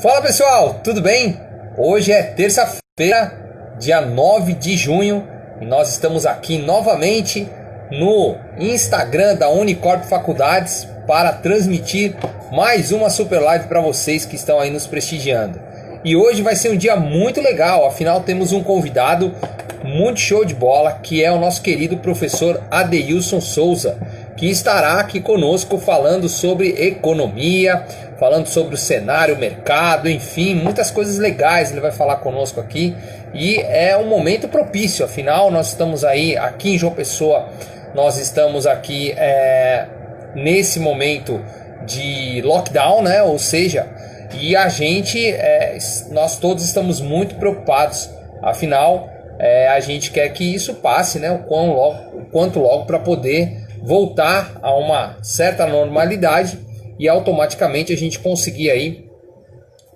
Fala pessoal, tudo bem? Hoje é terça-feira, dia 9 de junho, e nós estamos aqui novamente no Instagram da Unicorp Faculdades para transmitir mais uma super live para vocês que estão aí nos prestigiando. E hoje vai ser um dia muito legal, afinal temos um convidado muito show de bola, que é o nosso querido professor Adeilson Souza, que estará aqui conosco falando sobre economia, falando sobre o cenário, o mercado, enfim, muitas coisas legais ele vai falar conosco aqui. E é um momento propício, afinal nós estamos aí, aqui em João Pessoa, nós estamos aqui nesse momento de lockdown, né? Ou seja, e a gente, nós todos estamos muito preocupados, afinal a gente quer que isso passe, né? O quanto logo para poder voltar a uma certa normalidade e automaticamente a gente conseguir aí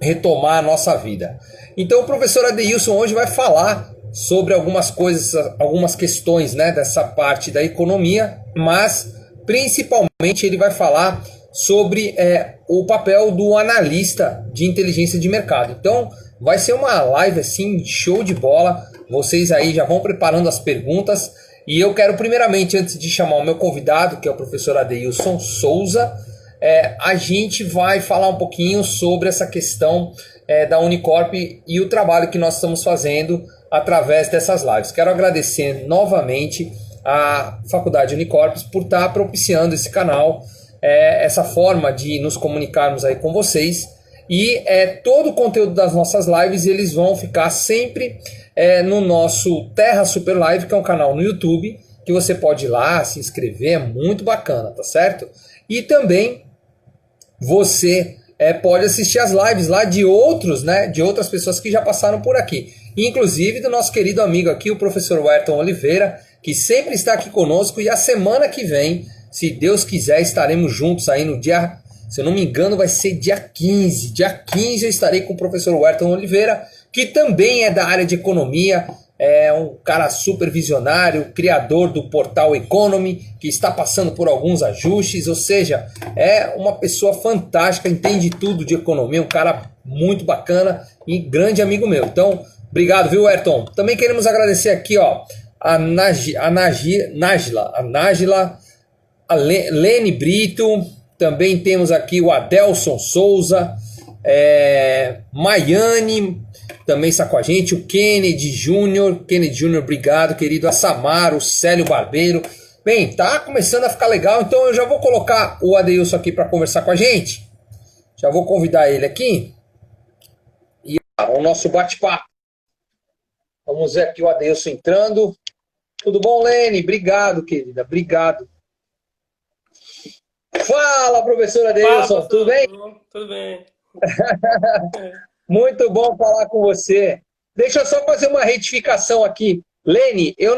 retomar a nossa vida. Então o professor Adeilson hoje vai falar sobre algumas coisas, algumas questões, né, dessa parte da economia, mas principalmente ele vai falar sobre o papel do analista de inteligência de mercado. Então vai ser uma live assim, show de bola. Vocês aí já vão preparando as perguntas. E eu quero primeiramente, antes de chamar o meu convidado, que é o professor Adeilson Souza, a gente vai falar um pouquinho sobre essa questão da Unicorp e o trabalho que nós estamos fazendo através dessas lives. Quero agradecer novamente à Faculdade Unicorp por estar propiciando esse canal, essa forma de nos comunicarmos aí com vocês. E todo o conteúdo das nossas lives eles vão ficar sempre no nosso Terra Super Live, que é um canal no YouTube, que você pode ir lá, se inscrever, é muito bacana, tá certo? E também você pode assistir as lives lá de outros, né, de outras pessoas que já passaram por aqui. Inclusive do nosso querido amigo aqui, o professor Ayrton Oliveira, que sempre está aqui conosco, e a semana que vem, se Deus quiser, estaremos juntos aí no dia, se eu não me engano, vai ser dia 15. Dia 15 eu estarei com o professor Ayrton Oliveira, que também é da área de economia, é um cara super visionário, criador do portal Economy, que está passando por alguns ajustes, ou seja, é uma pessoa fantástica, entende tudo de economia, um cara muito bacana e grande amigo meu. Então, obrigado, viu, Ayrton? Também queremos agradecer aqui, ó, a Nájila, a Lene Brito, também temos aqui o Adelson Souza, Maiane também está com a gente, o Kennedy Júnior, obrigado, querido, a Samara, o Célio Barbeiro. Bem, tá começando a ficar legal, então eu já vou colocar o Adeilson aqui para conversar com a gente. Já vou convidar ele aqui. E o nosso bate-papo. Vamos ver aqui o Adeilson entrando. Tudo bom, Lene? Obrigado, querida, obrigado. Fala, professor Adeilson, tudo bem? Tudo bem. Muito bom falar com você. Deixa eu só fazer uma retificação aqui. Lene, eu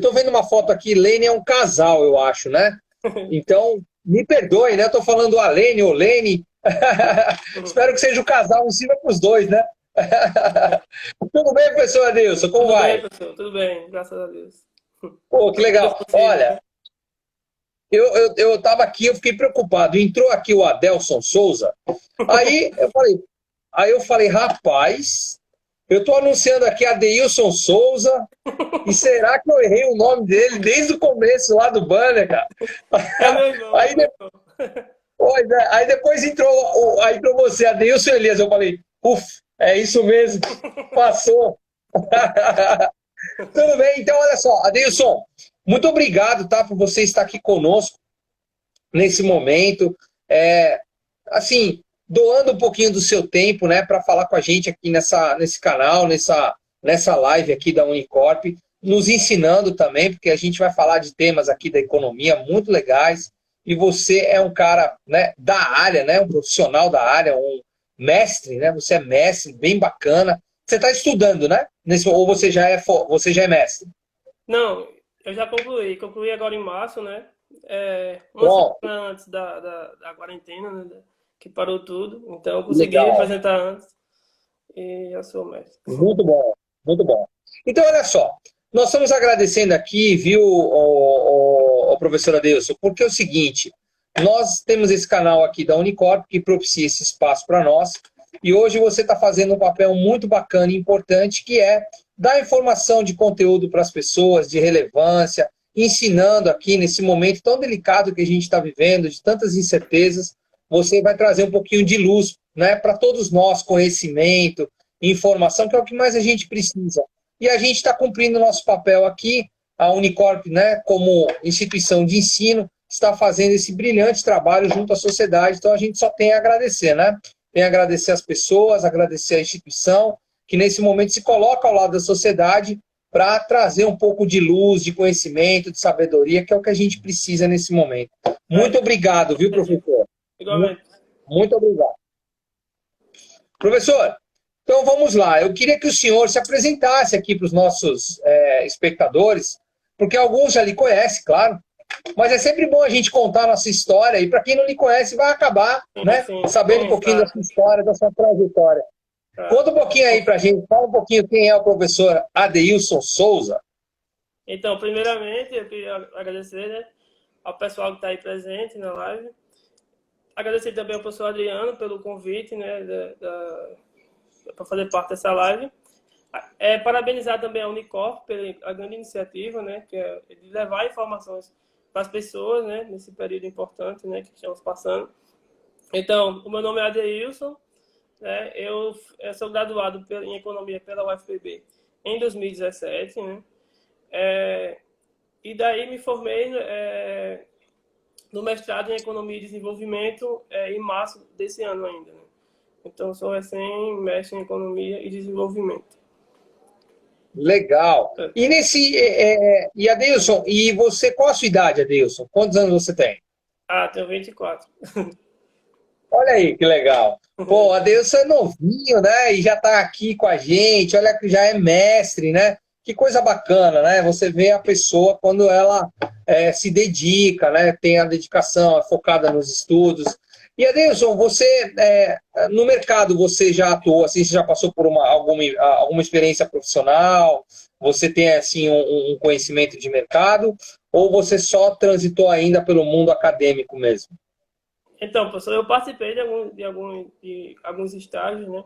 tô vendo uma foto aqui, Lene é um casal, eu acho, né? Então, me perdoe, né? Eu tô falando a Lene ou Lene. Espero que seja o casal, não sirva para os dois, né? Tudo bem, professor Adeilson? Como vai? Tudo bem, professor? Tudo bem, graças a Deus. Pô, que legal. Olha, eu tava aqui, eu fiquei preocupado. Entrou aqui o Adelson Souza, Aí eu falei, rapaz, eu tô anunciando aqui Adeilson Souza, e será que eu errei o nome dele desde o começo lá do banner, cara? Aí depois entrou você, Adeilson Elias, eu falei, é isso mesmo, passou. Tudo bem, então olha só, Adeilson, muito obrigado, tá, por você estar aqui conosco nesse momento, assim, doando um pouquinho do seu tempo, né, para falar com a gente aqui nesse canal, nessa live aqui da Unicorp, nos ensinando também, porque a gente vai falar de temas aqui da economia muito legais, e você é um cara, né, da área, né, um profissional da área, um mestre, né, você é mestre, bem bacana. Você está estudando, né? Ou você já é mestre? Não, eu já concluí agora em março, né? Uma semana antes da quarentena, né? Que parou tudo. Então eu consegui apresentar antes e já sou mestre. Muito bom, muito bom. Então, olha só, nós estamos agradecendo aqui, viu, o professor Adeilson, porque é o seguinte, nós temos esse canal aqui da Unicorp que propicia esse espaço para nós, e hoje você está fazendo um papel muito bacana e importante, que é dar informação de conteúdo para as pessoas, de relevância, ensinando aqui nesse momento tão delicado que a gente está vivendo, de tantas incertezas, você vai trazer um pouquinho de luz, né, para todos nós, conhecimento, informação, que é o que mais a gente precisa. E a gente está cumprindo o nosso papel aqui, a Unicorp, né, como instituição de ensino, está fazendo esse brilhante trabalho junto à sociedade, então a gente só tem a agradecer, né? Tem a agradecer as pessoas, agradecer a instituição, que nesse momento se coloca ao lado da sociedade para trazer um pouco de luz, de conhecimento, de sabedoria, que é o que a gente precisa nesse momento. Muito obrigado, viu, professor? Igualmente. Muito obrigado. Professor, então vamos lá. Eu queria que o senhor se apresentasse aqui para os nossos espectadores, porque alguns já lhe conhecem, claro, mas é sempre bom a gente contar a nossa história, e para quem não lhe conhece, vai acabar sabendo um pouquinho da sua história, da sua trajetória. Conta um pouquinho aí para a gente, fala um pouquinho quem é o professor Adeilson Souza. Então, primeiramente, eu queria agradecer, né, ao pessoal que está aí presente na live. Agradecer também ao professor Adriano pelo convite, né, para fazer parte dessa live. Parabenizar também a Unicorp pela grande iniciativa, né, que é de levar informações para as pessoas, né, nesse período importante, né, que estamos passando. Então, o meu nome é Adeilson, né, eu sou graduado em Economia pela UFPB em 2017, né, e daí me formei no mestrado em Economia e Desenvolvimento em março desse ano ainda, né. Então, sou recém-mestre em Economia e Desenvolvimento. Legal. E Adeilson, e você, qual a sua idade, Adeilson? Quantos anos você tem? Tenho 24. Olha aí, que legal. Pô, Adeilson é novinho, né? E já está aqui com a gente, olha que já é mestre, né? Que coisa bacana, né? Você vê a pessoa quando ela se dedica, né? Tem a dedicação, é focada nos estudos. E, Adeilson, você, no mercado, você já atuou, assim, você já passou por alguma experiência profissional? Você tem, assim, um conhecimento de mercado? Ou você só transitou ainda pelo mundo acadêmico mesmo? Então, professor, eu participei de alguns estágios, né?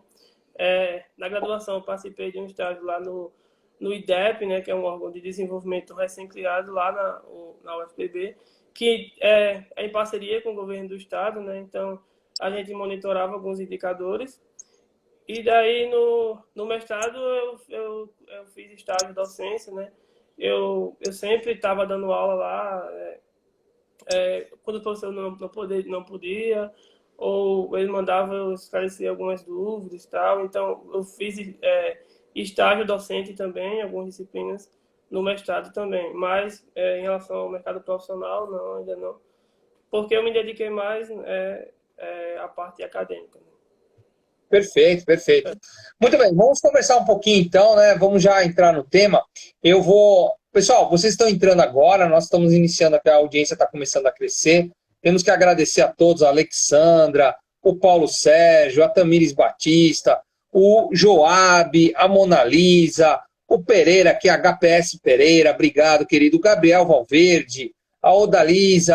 Na graduação, eu participei de um estágio lá no IDEP, né? Que é um órgão de desenvolvimento recém-criado lá na UFPB, que é em parceria com o governo do estado, né? Então, a gente monitorava alguns indicadores. E daí, no mestrado, eu fiz estágio de docência, né? Eu sempre estava dando aula lá, quando o professor não podia, ou ele mandava eu esclarecer algumas dúvidas e tal. Então, eu fiz estágio docente também, algumas disciplinas, no mestrado também, mas em relação ao mercado profissional, não, ainda não, porque eu me dediquei mais à parte acadêmica. Perfeito, perfeito. Muito bem, vamos conversar um pouquinho então, né? Vamos já entrar no tema. Pessoal, vocês estão entrando agora, nós estamos iniciando aqui, a audiência está começando a crescer. Temos que agradecer a todos, a Alexandra, o Paulo Sérgio, a Tamires Batista, o Joab, a Mona Lisa, o Pereira, que é HPS Pereira, obrigado, querido. O Gabriel Valverde, a Odaís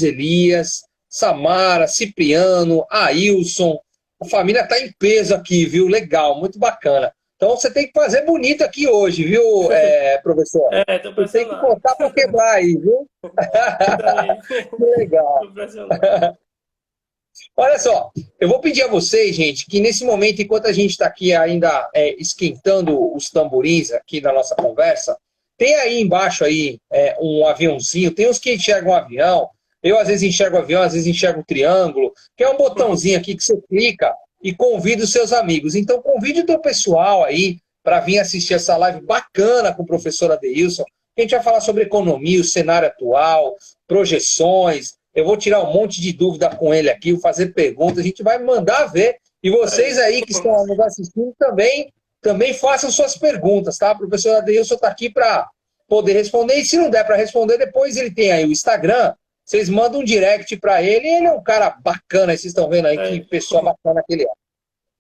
Elias, Samara, Cipriano, Ailson. A família está em peso aqui, viu? Legal, muito bacana. Então você tem que fazer bonito aqui hoje, viu, professor? Tô pressionado. Você tem que botar para quebrar aí, viu? Que legal. Tô pressionado. Olha só, eu vou pedir a vocês, gente, que nesse momento, enquanto a gente está aqui ainda esquentando os tamborins aqui da nossa conversa, tem aí embaixo aí um aviãozinho, tem uns que enxergam um avião, eu às vezes enxergo o avião, às vezes enxergo um triângulo, que é um botãozinho aqui que você clica e convida os seus amigos. Então convide o teu pessoal aí para vir assistir essa live bacana com o professor Adeilson, que a gente vai falar sobre economia, o cenário atual, projeções. Eu vou tirar um monte de dúvida com ele aqui, vou fazer perguntas, a gente vai mandar ver. E vocês aí que estão nos assistindo também façam suas perguntas, tá? O professor Adeilson está aqui para poder responder. E se não der para responder, depois ele tem aí o Instagram. Vocês mandam um direct para ele. Ele é um cara bacana, vocês estão vendo aí que pessoa bacana que ele é.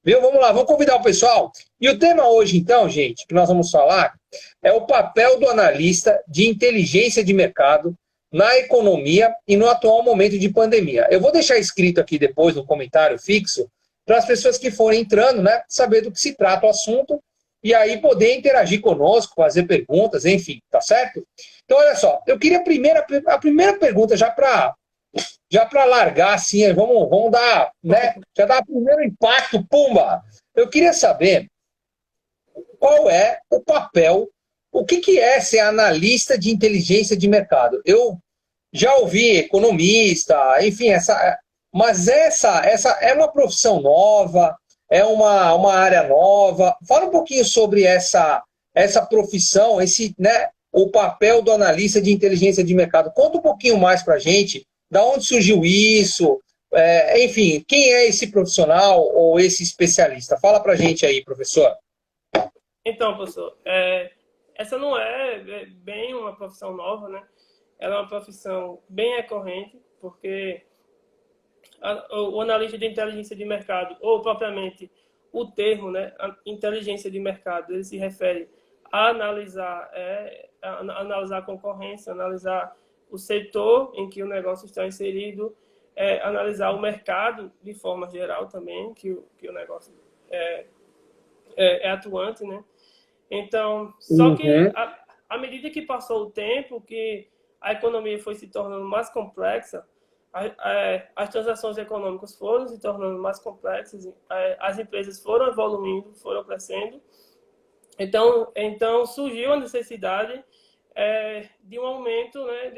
Viu? Vamos lá, vamos convidar o pessoal. E o tema hoje, então, gente, que nós vamos falar, é o papel do analista de inteligência de mercado na economia e no atual momento de pandemia. Eu vou deixar escrito aqui depois no comentário fixo para as pessoas que forem entrando, né, saber do que se trata o assunto e aí poder interagir conosco, fazer perguntas, enfim, tá certo? Então, olha só, eu queria a primeira pergunta já para largar assim, vamos dar, né, já dar o primeiro impacto, pumba. Eu queria saber qual é o papel, o que é ser analista de inteligência de mercado. Eu já ouvi economista, enfim, mas essa é uma profissão nova, é uma área nova. Fala um pouquinho sobre essa profissão, né, o papel do analista de inteligência de mercado. Conta um pouquinho mais para a gente, da onde surgiu isso, enfim, quem é esse profissional ou esse especialista? Fala para a gente aí, professor. Então, professor, essa não é bem uma profissão nova, né? Ela é uma profissão bem recorrente, porque o analista de inteligência de mercado, ou propriamente o termo, né, inteligência de mercado, ele se refere a analisar a concorrência, analisar o setor em que o negócio está inserido, analisar o mercado de forma geral também, que o negócio é atuante, né? Então, só que à medida que passou o tempo, que a economia foi se tornando mais complexa, as transações econômicas foram se tornando mais complexas, as empresas foram evoluindo, foram crescendo. Então surgiu a necessidade de um aumento, né,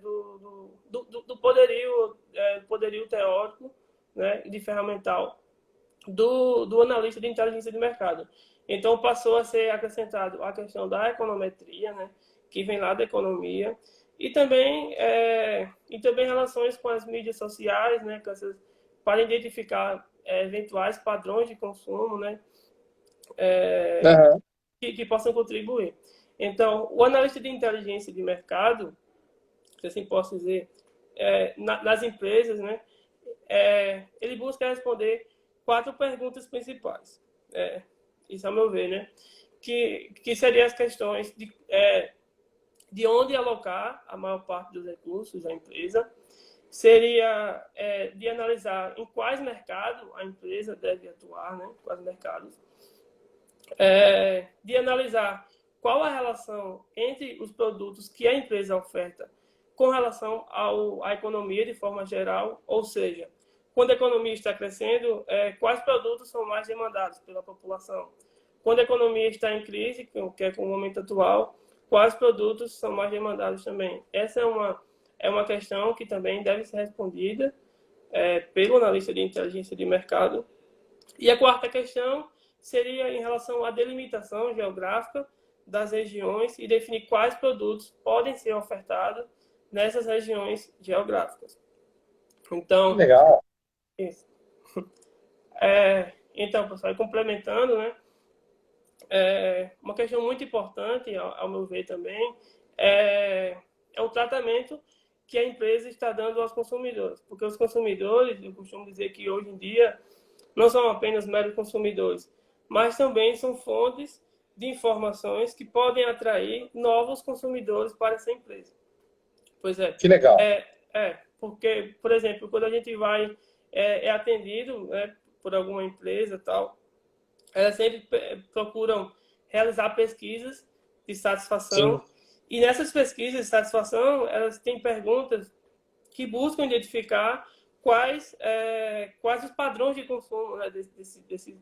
do poderio teórico, né, de ferramental do analista de inteligência de mercado. Então passou a ser acrescentado a questão da econometria, né, que vem lá da economia, e também relações com as mídias sociais, né, para identificar eventuais padrões de consumo, né, que possam contribuir. Então, o analista de inteligência de mercado, se assim posso dizer, nas empresas, né, ele busca responder 4 perguntas principais. Isso ao meu ver, né? Que seriam as questões de onde alocar a maior parte dos recursos da empresa, seria de analisar em quais mercados a empresa deve atuar, né? Quais mercados. De analisar qual a relação entre os produtos que a empresa oferta com relação à economia de forma geral, ou seja, quando a economia está crescendo, quais produtos são mais demandados pela população? Quando a economia está em crise, que é com o momento atual, quais produtos são mais demandados também? Essa é uma questão que também deve ser respondida pelo analista de inteligência de mercado. E a quarta questão seria em relação à delimitação geográfica das regiões e definir quais produtos podem ser ofertados nessas regiões geográficas. Então, legal. Isso. Então, pessoal, complementando, né? Uma questão muito importante, ao meu ver também, é o tratamento que a empresa está dando aos consumidores. Porque os consumidores, eu costumo dizer que hoje em dia, não são apenas meros consumidores, mas também são fontes de informações que podem atrair novos consumidores para essa empresa. Pois é. Que legal. Porque, por exemplo, quando a gente vai atendido, né, por alguma empresa tal, elas sempre procuram realizar pesquisas de satisfação. Sim. E nessas pesquisas de satisfação, elas têm perguntas que buscam identificar quais os padrões de consumo, né,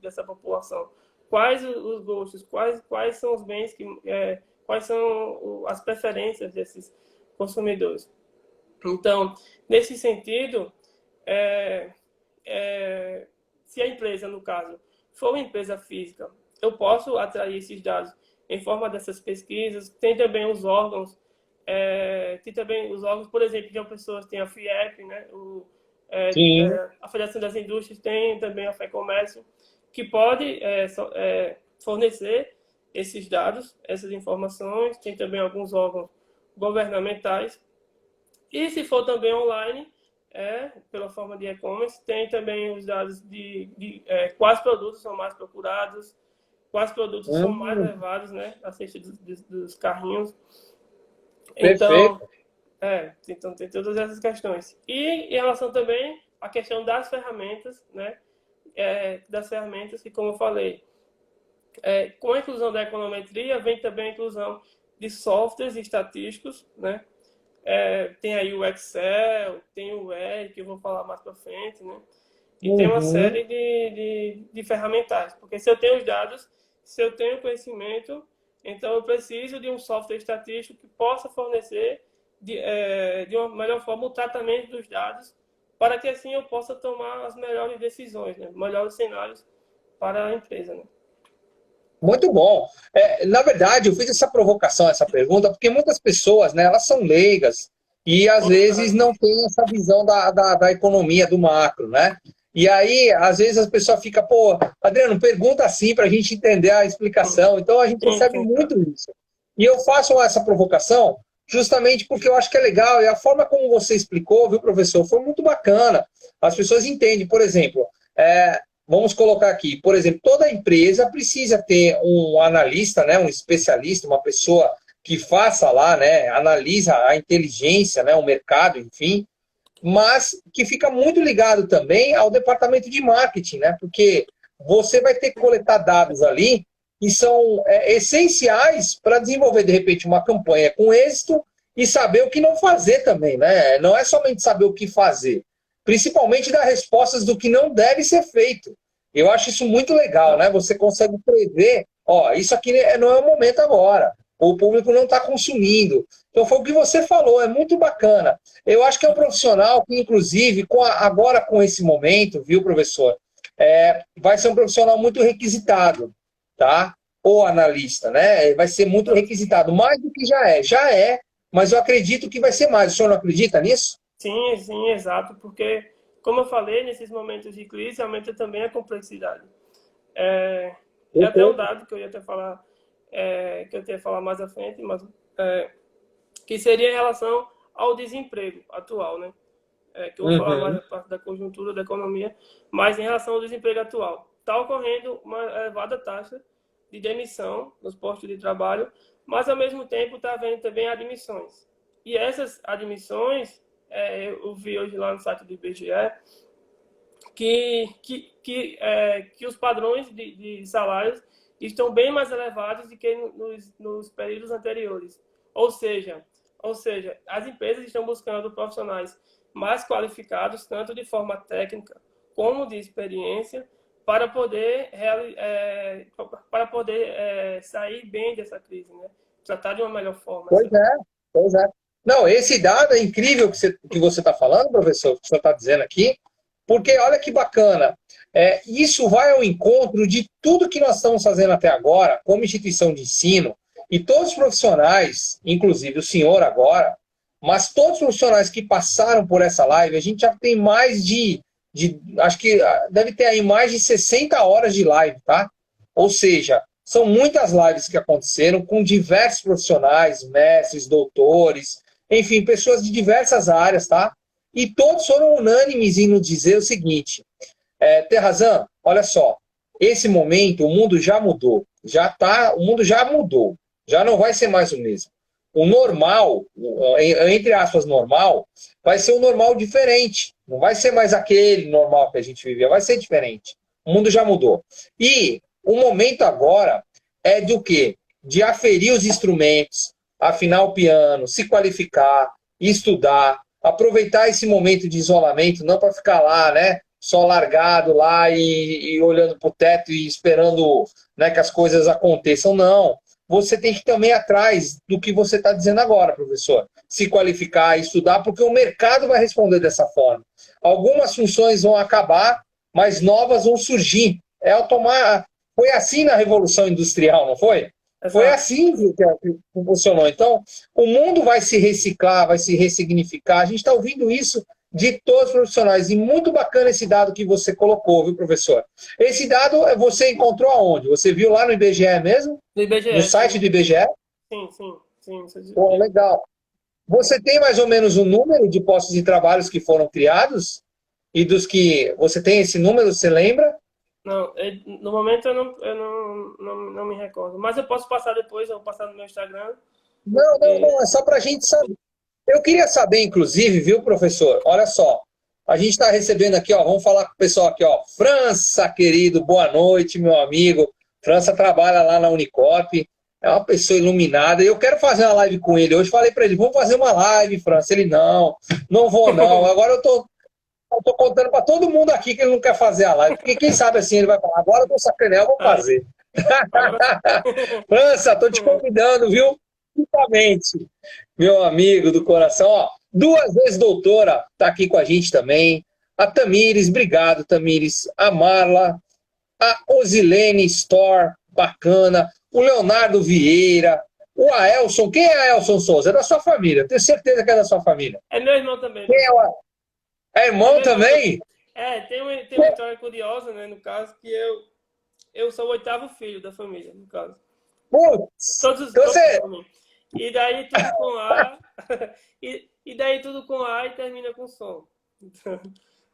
dessa população, quais os gostos, quais são os bens, quais são as preferências desses consumidores. Então, nesse sentido, se a empresa, no caso, for uma empresa física, eu posso atrair esses dados em forma dessas pesquisas. Tem também os órgãos, por exemplo, de pessoas tem a FIEP, né? A Federação das Indústrias, tem também a FEComércio, que pode fornecer esses dados, essas informações. Tem também alguns órgãos governamentais. E se for também online, pela forma de e-commerce, tem também os dados de quais produtos são mais procurados, quais produtos são mais levados, né, a cesta dos carrinhos. Então, então, tem todas essas questões. E em relação também à questão das ferramentas, né, das ferramentas que, como eu falei, com a inclusão da econometria, vem também a inclusão de softwares estatísticos, né? Tem aí o Excel, tem o R, que eu vou falar mais para frente, né? E tem uma série de ferramentais. Porque se eu tenho os dados, se eu tenho conhecimento, então eu preciso de um software estatístico que possa fornecer de uma melhor forma o tratamento dos dados, para que assim eu possa tomar as melhores decisões, né? Melhores cenários para a empresa, né? Muito bom. Na verdade, eu fiz essa provocação, essa pergunta, porque muitas pessoas, né, elas são leigas e às vezes não têm essa visão da economia, do macro, né? E aí, às vezes, as pessoas ficam, pô, Adriano, pergunta assim para a gente entender a explicação. Então, a gente recebe muito isso. E eu faço essa provocação justamente porque eu acho que é legal. E a forma como você explicou, viu, professor, foi muito bacana. As pessoas entendem. Por exemplo, vamos colocar aqui, por exemplo, toda empresa precisa ter um analista, né, um especialista, uma pessoa que faça lá, né, analisa a inteligência, né, o mercado, enfim, mas que fica muito ligado também ao departamento de marketing, né? Porque você vai ter que coletar dados ali que são essenciais para desenvolver, de repente, uma campanha com êxito e saber o que não fazer também, né? Não é somente saber o que fazer, principalmente dar respostas do que não deve ser feito. Eu acho isso muito legal, né? Você consegue prever, ó, isso aqui não é o momento agora, o público não está consumindo. Então foi o que você falou, é muito bacana. Eu acho que é um profissional que, inclusive, agora com esse momento, viu, professor, vai ser um profissional muito requisitado, tá? Ou analista, né? Vai ser muito requisitado, mais do que já é, mas eu acredito que vai ser mais. O senhor não acredita nisso? Sim, sim, exato, porque, como eu falei, nesses momentos de crise aumenta também a complexidade. É até um dado que eu ia até falar, que eu ia falar mais à frente, mas que seria em relação ao desemprego atual, né? Que eu vou falar mais da parte da conjuntura da economia, mas em relação ao desemprego atual. Está ocorrendo uma elevada taxa de demissão nos postos de trabalho, mas ao mesmo tempo está havendo também admissões. E essas admissões, eu vi hoje lá no site do IBGE, que os padrões de salários estão bem mais elevados do que nos períodos anteriores. Ou seja, as empresas estão buscando profissionais mais qualificados, tanto de forma técnica como de experiência, para poder sair bem dessa crise, né? Tratar de uma melhor forma. Pois é. Não, esse dado é incrível que você está falando, professor, que você está dizendo aqui, porque olha que bacana. Isso vai ao encontro de tudo que nós estamos fazendo até agora, como instituição de ensino, e todos os profissionais, inclusive o senhor agora, mas todos os profissionais que passaram por essa live, a gente já tem mais acho que deve ter aí mais de 60 horas de live, tá? Ou seja, são muitas lives que aconteceram com diversos profissionais, mestres, doutores, enfim, pessoas de diversas áreas, tá? E todos foram unânimes em nos dizer o seguinte, Terrazan, olha só, esse momento o mundo já mudou, o mundo já mudou, já não vai ser mais o mesmo. O normal, entre aspas, normal, vai ser um normal diferente. Não vai ser mais aquele normal que a gente vivia, vai ser diferente. O mundo já mudou. E o momento agora é do quê? De aferir os instrumentos, afinar o piano, se qualificar, estudar, aproveitar esse momento de isolamento, não para ficar lá, né? Só largado lá e olhando para o teto e esperando, né, que as coisas aconteçam. Não. Você tem que também ir atrás do que você está dizendo agora, professor. Se qualificar, estudar, porque o mercado vai responder dessa forma. Algumas funções vão acabar, mas novas vão surgir. Foi assim na Revolução Industrial, não foi? Exato. Foi assim que funcionou. Então, o mundo vai se reciclar, vai se ressignificar. A gente está ouvindo isso de todos os profissionais. E muito bacana esse dado que você colocou, viu, professor? Esse dado você encontrou aonde? Você viu lá no IBGE mesmo? No IBGE. No site do IBGE? Sim. Pô, legal. Você tem mais ou menos o número de postos de trabalho que foram criados? E dos que... Você tem esse número, você lembra? Não, no momento eu não me recordo. Mas eu posso passar depois, eu vou passar no meu Instagram. Não, é só para a gente saber. Eu queria saber, inclusive, viu, professor? Olha só, A gente está recebendo aqui, ó, vamos falar com o pessoal aqui, ó. França, querido, boa noite, meu amigo. França trabalha lá na Unicorp, é uma pessoa iluminada. E eu quero fazer uma live com ele. Hoje falei para ele, vamos fazer uma live, França. Ele, não, não vou não. Agora eu tô contando para todo mundo aqui que ele não quer fazer a live. Porque quem sabe assim ele vai falar, agora eu tô sacaneando, eu vou Aí, fazer. agora França, tô te convidando, viu? Justamente, meu amigo do coração. Ó, 2 vezes doutora tá aqui com a gente também. A Tamires, obrigado, Tamires. A Marla, a Osilene Store, bacana. O Leonardo Vieira, o Aelson. Quem é Aelson Souza? É da sua família. Tenho certeza que é da sua família. é meu irmão também, Quem meu. é o É É irmão meu irmão também. também? Tem uma história curiosa, né, no caso, que eu sou o 8º filho da família, no caso. Putz! Então Todos você. homens. E daí tudo com A, e daí tudo com A e termina com som. Então,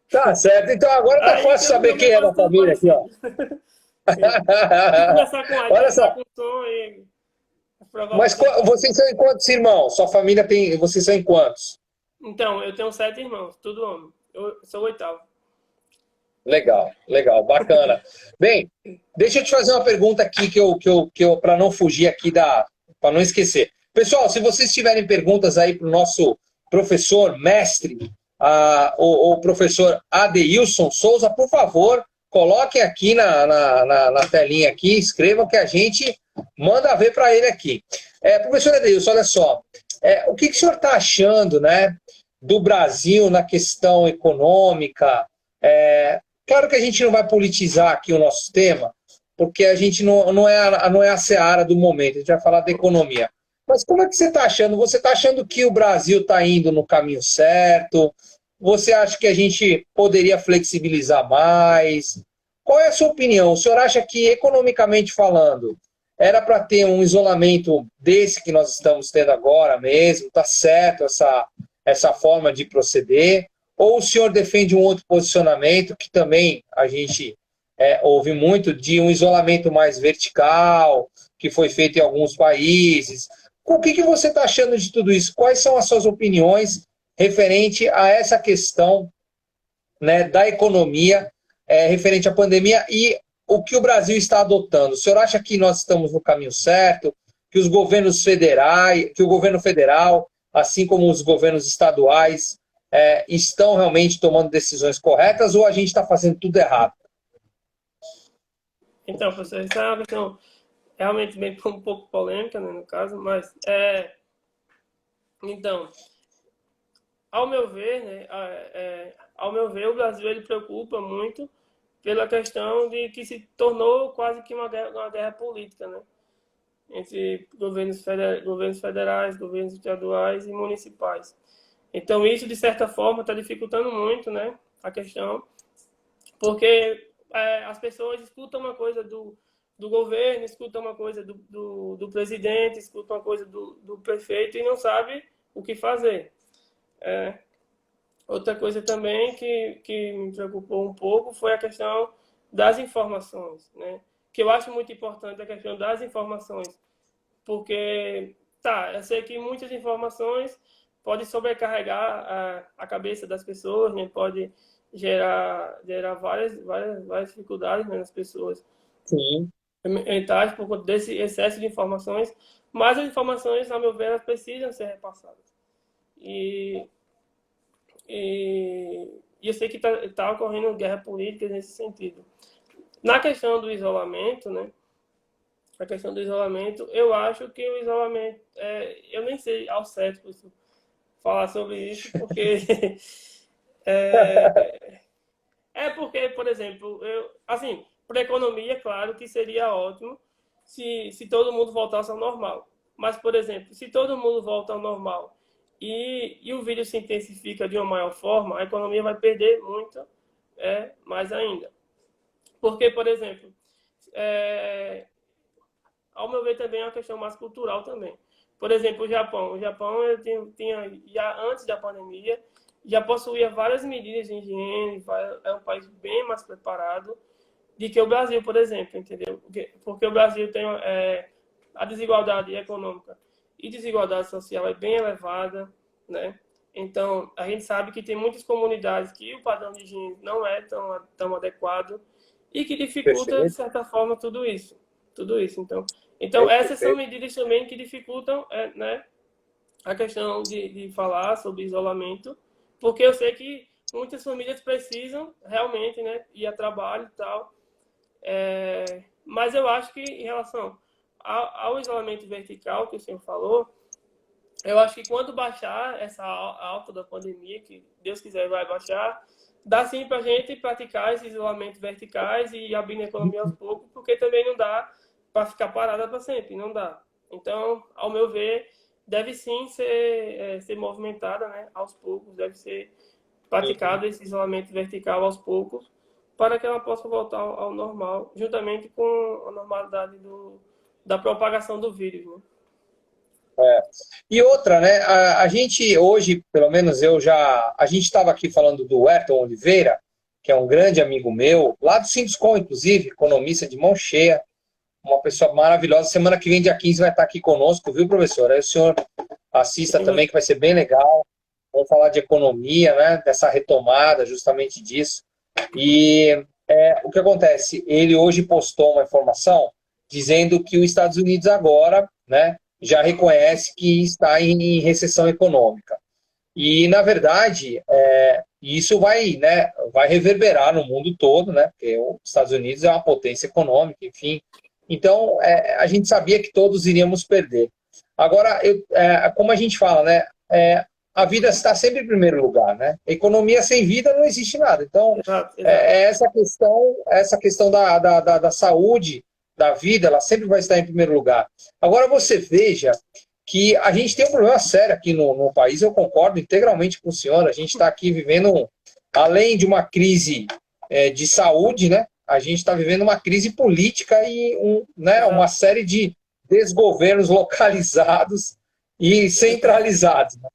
Tá certo. Então agora tá aí fácil tem um saber nome quem é é da quase tudo família aqui, ó. parecido. Sim. Se começar com A e Olha terminar só. com som, aí Mas provavelmente. vocês são em quantos irmãos? Sua família tem. Vocês são em quantos? Então, eu tenho 7 irmãos, tudo homem. Eu sou o 8º. Legal, legal, bacana. Bem, deixa eu te fazer uma pergunta aqui para não fugir aqui para não esquecer. Pessoal, se vocês tiverem perguntas aí para o nosso professor, mestre, o professor Adeilson Souza, por favor, coloquem aqui na telinha aqui, escrevam que a gente manda ver para ele aqui. Professor Adeilson, olha só, o que o senhor está achando, né, do Brasil na questão econômica? Claro que a gente não vai politizar aqui o nosso tema, porque a gente não é a seara do momento, a gente vai falar da economia. Mas como é que você está achando? Você está achando que o Brasil está indo no caminho certo? Você acha que a gente poderia flexibilizar mais? Qual é a sua opinião? O senhor acha que, economicamente falando, era para ter um isolamento desse que nós estamos tendo agora mesmo? Está certo essa forma de proceder? Ou o senhor defende um outro posicionamento que também a gente ouve muito de um isolamento mais vertical, que foi feito em alguns países? O que você está achando de tudo isso? Quais são as suas opiniões referente a essa questão, né, da economia, referente à pandemia e o que o Brasil está adotando? O senhor acha que nós estamos no caminho certo? Que os governos federais, que o governo federal, assim como os governos estaduais, estão realmente tomando decisões corretas ou a gente está fazendo tudo errado? Então, professor, essa é uma questão realmente bem um pouco polêmica, né, no caso, mas então, ao meu ver, né, o Brasil ele preocupa muito pela questão de que se tornou quase que uma guerra política, né, entre governos federais, governos estaduais e municipais. Então, isso, de certa forma, está dificultando muito, né, a questão, porque as pessoas escutam uma coisa do governo, escutam uma coisa do presidente, escutam uma coisa do prefeito e não sabe o que fazer. Outra coisa também que me preocupou um pouco foi a questão das informações, né? Que eu acho muito importante a questão das informações, porque, eu sei que muitas informações podem sobrecarregar a cabeça das pessoas, né? Pode gerar várias dificuldades, né, nas pessoas. Sim. Mentais por conta desse excesso de informações, mas as informações, ao meu ver, elas precisam ser repassadas. E eu sei que tá ocorrendo guerra política nesse sentido. Na questão do isolamento, né? A questão do isolamento, eu acho que o isolamento, eu nem sei ao certo falar sobre isso, porque porque, por exemplo, assim, para a economia, claro que seria ótimo se todo mundo voltasse ao normal. Mas, por exemplo, se todo mundo volta ao normal e o vírus se intensifica de uma maior forma, a economia vai perder muito, mais ainda. Porque, por exemplo, ao meu ver também é uma questão mais cultural também. Por exemplo, o Japão. O Japão tinha já antes da pandemia, já possuía várias medidas de higiene, é um país bem mais preparado do que o Brasil, por exemplo, entendeu? Porque o Brasil tem a desigualdade econômica e desigualdade social é bem elevada, né? Então, a gente sabe que tem muitas comunidades que o padrão de higiene não é tão adequado e que dificulta, de Perfeito, certa forma, tudo isso. Tudo isso. Então perfeito, essas são perfeito. medidas também que dificultam, né, a questão de falar sobre isolamento, porque eu sei que muitas famílias precisam realmente, né, ir a trabalho e tal. Mas eu acho que em relação ao isolamento vertical que o senhor falou, eu acho que quando baixar essa alta da pandemia, que Deus quiser vai baixar, dá sim para a gente praticar esses isolamentos verticais e abrir a economia aos poucos, porque também não dá para ficar parada para sempre, não dá. Então, ao meu ver, deve sim ser movimentada, né, aos poucos, deve ser praticado esse isolamento vertical aos poucos, para que ela possa voltar ao normal, juntamente com a normalidade da propagação do vírus, né? E outra, né? A gente hoje, pelo menos eu já. A gente estava aqui falando do Ayrton Oliveira, que é um grande amigo meu, lá do Sinduscom, inclusive, economista de mão cheia, uma pessoa maravilhosa. Semana que vem, dia 15, vai estar aqui conosco, viu, professor? Aí o senhor assista também, que vai ser bem legal. Vamos falar de economia, né? Dessa retomada, justamente disso. E o que acontece? Ele hoje postou uma informação dizendo que os Estados Unidos agora, né, já reconhece que está em recessão econômica. E, na verdade, isso vai, né, vai reverberar no mundo todo, né, porque os Estados Unidos é uma potência econômica, enfim. Então, a gente sabia que todos iríamos perder. Agora, como a gente fala, né, a vida está sempre em primeiro lugar, né? Economia sem vida não existe nada. Então, Exato, exato. essa questão da saúde, da vida, ela sempre vai estar em primeiro lugar. Agora, você veja que a gente tem um problema sério aqui no país, eu concordo integralmente com o senhor, a gente está aqui vivendo, além de uma crise de saúde, né? A gente está vivendo uma crise política e né, uma série de desgovernos localizados e centralizados. Né?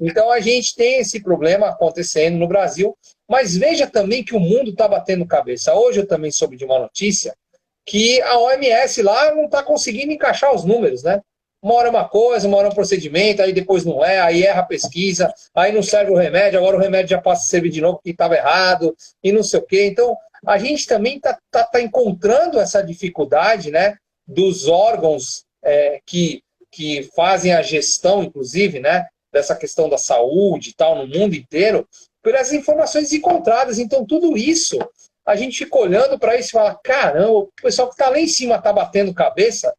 Então a gente tem esse problema acontecendo no Brasil, mas veja também que o mundo está batendo cabeça. Hoje eu também soube de uma notícia que a OMS lá não está conseguindo encaixar os números, né? Uma hora é uma coisa, uma hora é um procedimento, aí depois não é, aí erra a pesquisa, aí não serve o remédio, agora o remédio já passa a servir de novo porque estava errado, e não sei o quê. Então, a gente também está encontrando essa dificuldade, né, dos órgãos que fazem a gestão, inclusive, né, dessa questão da saúde e tal, no mundo inteiro, pelas informações encontradas. Então, tudo isso, a gente fica olhando para isso e fala, caramba, o pessoal que está lá em cima está batendo cabeça,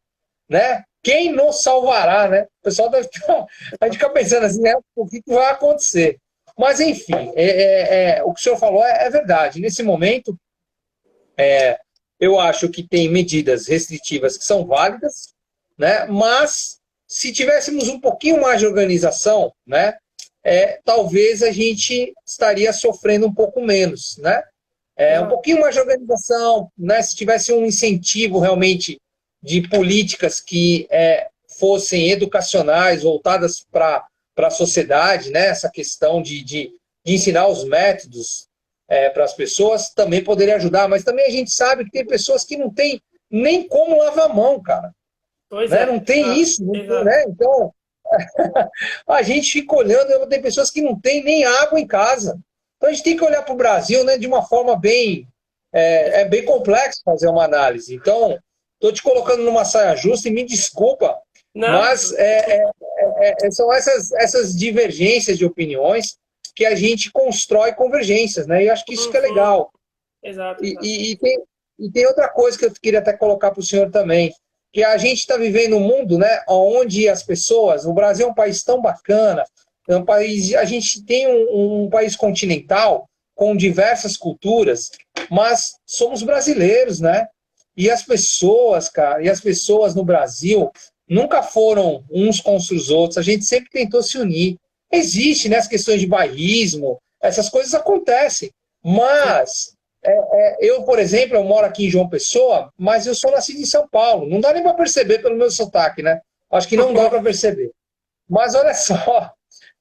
né? Quem nos salvará, né? O pessoal deve ficar, a gente fica pensando assim, né? O que vai acontecer? Mas, enfim, o que o senhor falou é verdade. Nesse momento, eu acho que tem medidas restritivas que são válidas, né? Mas, se tivéssemos um pouquinho mais de organização, né? Talvez a gente estaria sofrendo um pouco menos, né? Um pouquinho mais de organização, né? Se tivesse um incentivo realmente de políticas que fossem educacionais, voltadas para a sociedade, né? Essa questão de ensinar os métodos para as pessoas, também poderia ajudar. Mas também a gente sabe que tem pessoas que não têm nem como lavar a mão, cara. Pois Né? Não tem isso, não tem, né? Então, a gente fica olhando, tem pessoas que não têm nem água em casa. Então a gente tem que olhar para o Brasil, né, de uma forma bem... É bem complexo fazer uma análise. Então, estou te colocando numa saia justa e me desculpa, Não, mas são essas divergências de opiniões que a gente constrói convergências, né? E eu acho que isso que é legal. Exato. E tem outra coisa que eu queria até colocar para o senhor também, que a gente está vivendo um mundo, né, onde as pessoas... O Brasil é um país tão bacana, é um país, a gente tem um país continental com diversas culturas, mas somos brasileiros, né? E as pessoas, cara, no Brasil nunca foram uns contra os outros, a gente sempre tentou se unir. Existe, né, as questões de bairrismo, essas coisas acontecem, mas eu, por exemplo, eu moro aqui em João Pessoa, mas eu sou nascido em São Paulo, não dá nem para perceber pelo meu sotaque, né? Acho que não dá para perceber. Mas olha só,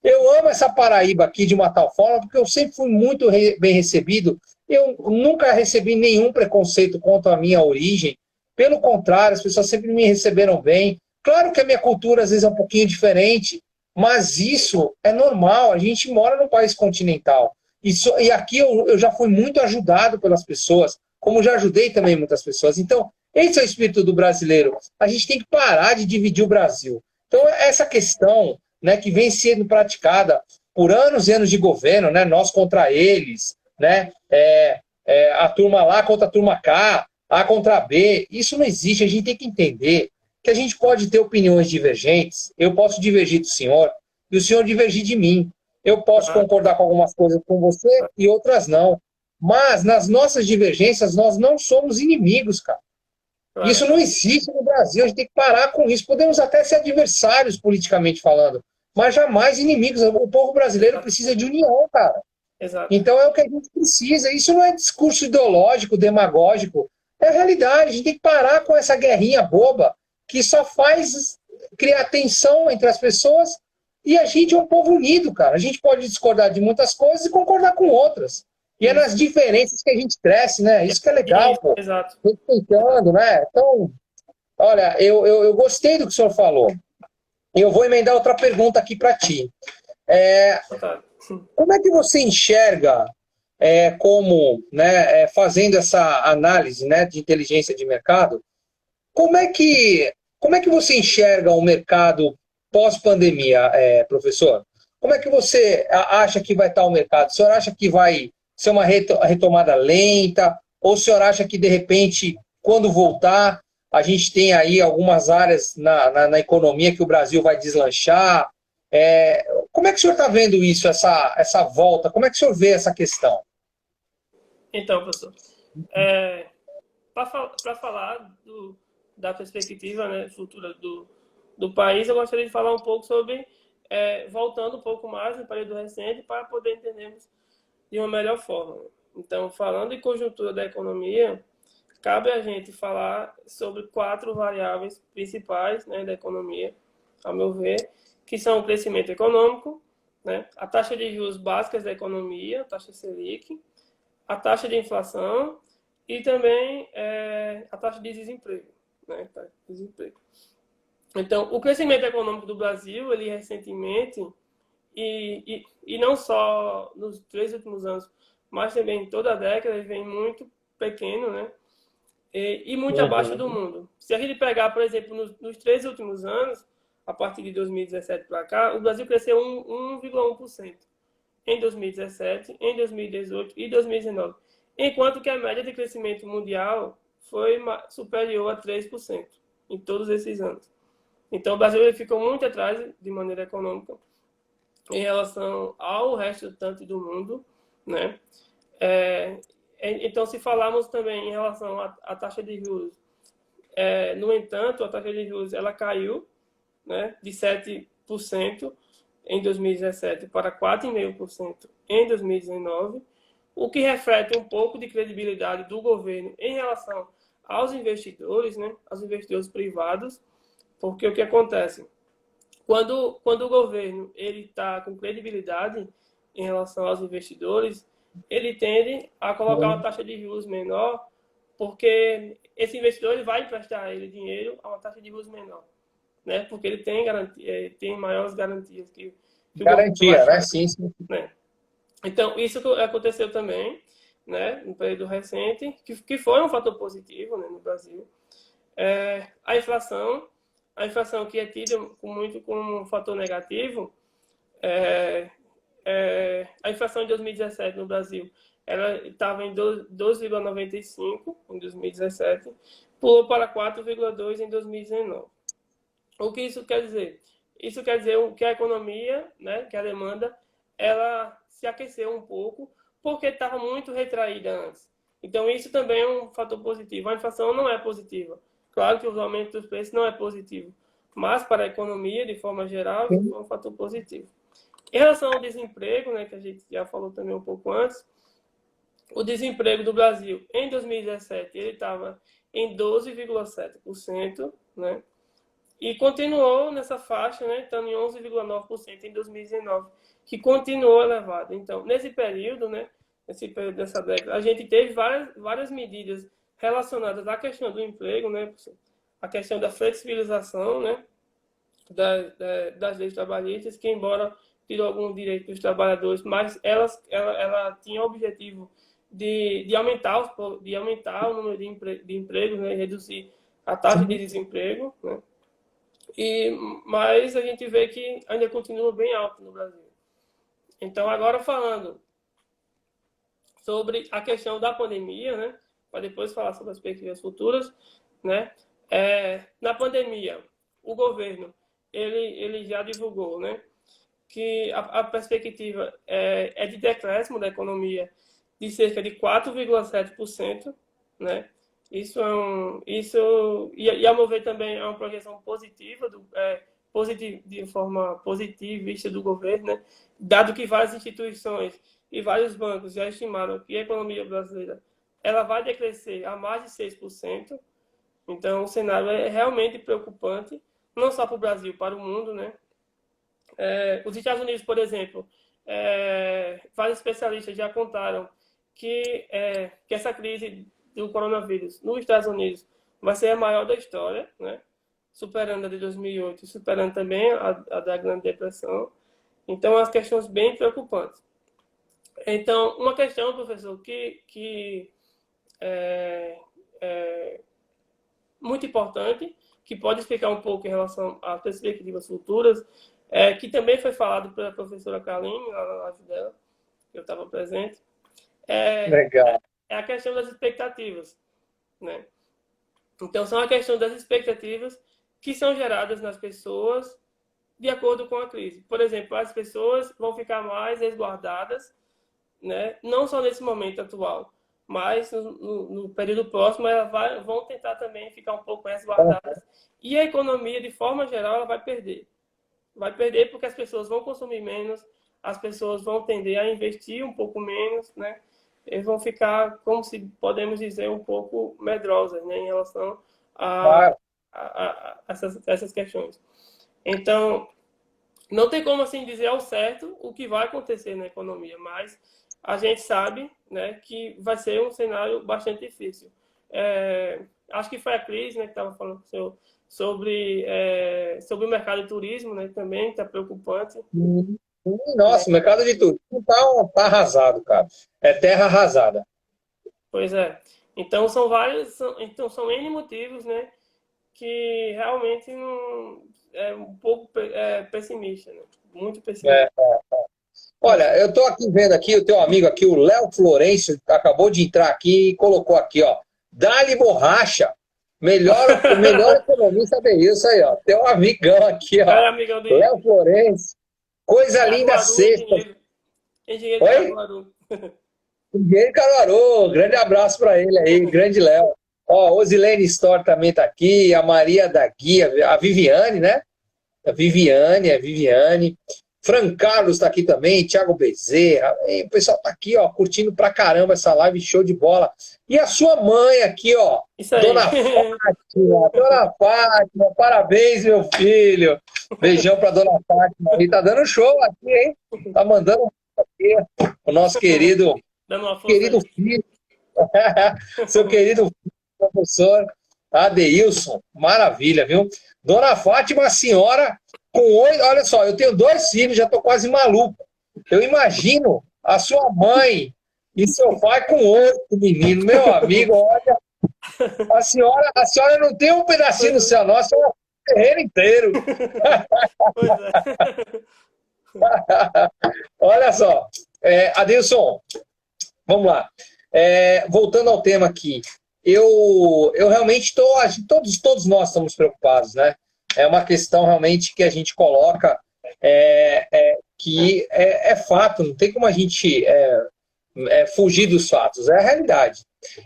eu amo essa Paraíba aqui de uma tal forma, porque eu sempre fui muito bem recebido. Eu nunca recebi nenhum preconceito contra a minha origem. Pelo contrário, as pessoas sempre me receberam bem. Claro que a minha cultura, às vezes, é um pouquinho diferente, Mas isso é normal, a gente mora num país continental. E aqui eu já fui muito ajudado pelas pessoas, como já ajudei também muitas pessoas. Então, esse é o espírito do brasileiro. A gente tem que parar de dividir o Brasil. Então, essa questão, né, que vem sendo praticada por anos e anos de governo, né, nós contra eles, né, a turma lá contra a turma cá, A contra B, isso não existe. A gente tem que entender que a gente pode ter opiniões divergentes, eu posso divergir do senhor e o senhor divergir de mim. Eu posso Claro, concordar com algumas coisas com você e outras não. Mas nas nossas divergências, nós não somos inimigos, cara. Isso claro. não existe no Brasil, a gente tem que parar com isso. Podemos até ser adversários politicamente falando, mas jamais inimigos. O povo brasileiro precisa de união, cara. Exato. Então é o que a gente precisa. Isso não é discurso ideológico, demagógico. É a realidade. A gente tem que parar com essa guerrinha boba que só faz criar tensão entre as pessoas. E a gente é um povo unido, cara. A gente pode discordar de muitas coisas e concordar com outras. E é nas Isso. diferenças que a gente cresce, né? Isso que é legal, Isso, pô. exato. Respeitando, né? Então, olha, eu gostei do que o senhor falou. E eu vou emendar outra pergunta aqui para ti. É, Fantástico. como é que você enxerga como, né, fazendo essa análise, né, de inteligência de mercado, como é que, como é que você enxerga o mercado pós-pandemia, professor? Como é que você acha que vai estar o mercado? O senhor acha que vai ser uma retomada lenta? Ou o senhor acha que, de repente, quando voltar, a gente tem aí algumas áreas na economia que o Brasil vai deslanchar? Como é que o senhor está vendo isso, essa volta? Como é que o senhor vê essa questão? Então, professor, para falar da perspectiva, né, futura do país, eu gostaria de falar um pouco sobre, voltando um pouco mais no período recente, para poder entendermos de uma melhor forma. Então, falando em conjuntura da economia, cabe a gente falar sobre 4 variáveis principais, né, da economia, ao meu ver, que são o crescimento econômico, né, a taxa de juros básicas da economia, a taxa Selic, a taxa de inflação e também a taxa de desemprego. Né, desemprego. Então, o crescimento econômico do Brasil, ele recentemente, e não só nos 3 últimos anos, mas também em toda a década, ele vem muito pequeno, né? E muito abaixo do Uhum. mundo. Se a gente pegar, por exemplo, nos 3 últimos anos, a partir de 2017 para cá, o Brasil cresceu 1,1% em 2017, em 2018 e 2019, enquanto que a média de crescimento mundial foi superior a 3% em todos esses anos. Então, o Brasil ficou muito atrás de maneira econômica em relação ao restante do mundo, né? Então, se falarmos também em relação à taxa de juros, no entanto, a taxa de juros ela caiu, né, de 7% em 2017 para 4,5% em 2019, o que reflete um pouco de credibilidade do governo em relação aos investidores, né, aos investidores privados, porque o que acontece? Quando o governo ele está com credibilidade em relação aos investidores, ele tende a colocar uma taxa de juros menor, porque esse investidor ele vai emprestar a ele dinheiro a uma taxa de juros menor, né? Porque ele tem garantia, tem maiores garantias que o governo vai Garantia, né? fazer, Sim, sim. né? Então, isso aconteceu também, né, no período recente, que foi um fator positivo, né, no Brasil. A inflação, que é tida muito como um fator negativo, a inflação de 2017 no Brasil, ela estava em 12,95 em 2017, pulou para 4,2 em 2019. O que isso quer dizer? Isso quer dizer que a economia, né, que a demanda, ela se aqueceu um pouco, porque estava muito retraída antes. Então, isso também é um fator positivo. A inflação não é positiva. Claro que os aumentos dos preços não é positivo, mas para a economia, de forma geral, isso é um fator positivo. Em relação ao desemprego, né, que a gente já falou também um pouco antes, o desemprego do Brasil em 2017 ele estava em 12,7%, né? E continuou nessa faixa, né, estando em 11,9% em 2019, que continuou elevado. Então, nesse período, né, dessa década, a gente teve várias medidas relacionadas à questão do emprego, né, a questão da flexibilização, né, das leis trabalhistas, que embora tirou algum direito dos trabalhadores, mas ela tinha o objetivo de aumentar o número de empregos, né, e reduzir a taxa de desemprego, né? Mas a gente vê que ainda continua bem alto no Brasil. Então, agora falando sobre a questão da pandemia, né, para depois falar sobre as perspectivas futuras, né, na pandemia, o governo ele já divulgou, né, que a perspectiva é de decréscimo da economia de cerca de 4,7%, né? E a meu ver também é uma projeção positiva, de forma positivista do governo, né? Dado que várias instituições e vários bancos já estimaram que a economia brasileira ela vai decrescer a mais de 6%. Então, o cenário é realmente preocupante, não só para o Brasil, para o mundo, né? Os Estados Unidos, por exemplo, vários especialistas já contaram que essa crise do coronavírus nos Estados Unidos vai ser a maior da história, né? Superando a de 2008 e superando também a da Grande Depressão. Então, as questões bem preocupantes. Então, uma questão, professor, que é muito importante, que pode explicar um pouco em relação às perspectivas futuras, que também foi falado pela professora Kaline, lá na live dela, eu estava presente, Legal. é a questão das expectativas, né? Então, são a questão das expectativas que são geradas nas pessoas de acordo com a crise. Por exemplo, as pessoas vão ficar mais resguardadas, né? Não só nesse momento atual, mas no período próximo elas vão tentar também ficar um pouco resguardadas. E a economia, de forma geral, ela vai perder. Vai perder porque as pessoas vão consumir menos, as pessoas vão tender a investir um pouco menos, né? Eles vão ficar, como se podemos dizer, um pouco medrosas, né, em relação a essas questões. Então, não tem como assim dizer ao certo o que vai acontecer na economia, mas a gente sabe, né, que vai ser um cenário bastante difícil. Acho que foi a Cris, né, que estava falando sobre o mercado de turismo, né, também está preocupante. Nossa, o mercado de turismo tá arrasado, cara. É terra arrasada. Pois é. Então são N motivos, né, que realmente não, é um pouco pessimista, né? Muito pessimista. Olha, eu tô aqui vendo aqui o teu amigo aqui, o Léo Florencio, acabou de entrar aqui e colocou aqui, ó. Dali Borracha. O melhor economista isso aí, ó. Teu amigão aqui, ó. Amigão Léo Florencio. Coisa linda sexta. Engenheiro de Caruaru. Engenheiro Caruaru. Grande abraço para ele aí, grande Léo. Ó, Osilene Store também tá aqui, a Maria da Guia, a Viviane, né? A Viviane. Fran Carlos está aqui também, Thiago Bezerra. E o pessoal tá aqui, ó, curtindo pra caramba essa live, show de bola. E a sua mãe aqui, ó, Dona Fátima. Dona Fátima, parabéns, meu filho. Beijão pra Dona Fátima. E tá dando show aqui, hein? Tá mandando aqui o nosso querido filho. Seu querido filho, professor Adeilson. Maravilha, viu? Dona Fátima, a senhora com 8, olha só, eu tenho 2 filhos, já estou quase maluco. Eu imagino a sua mãe e seu pai com 8 meninos. Meu amigo, olha, a senhora não tem um pedacinho no céu, nosso, é o terreno inteiro. Pois Olha só, Adilson, vamos lá. Voltando ao tema aqui, eu realmente estou, todos nós estamos preocupados, né? É uma questão realmente que a gente coloca que é fato, não tem como a gente fugir dos fatos, é a realidade.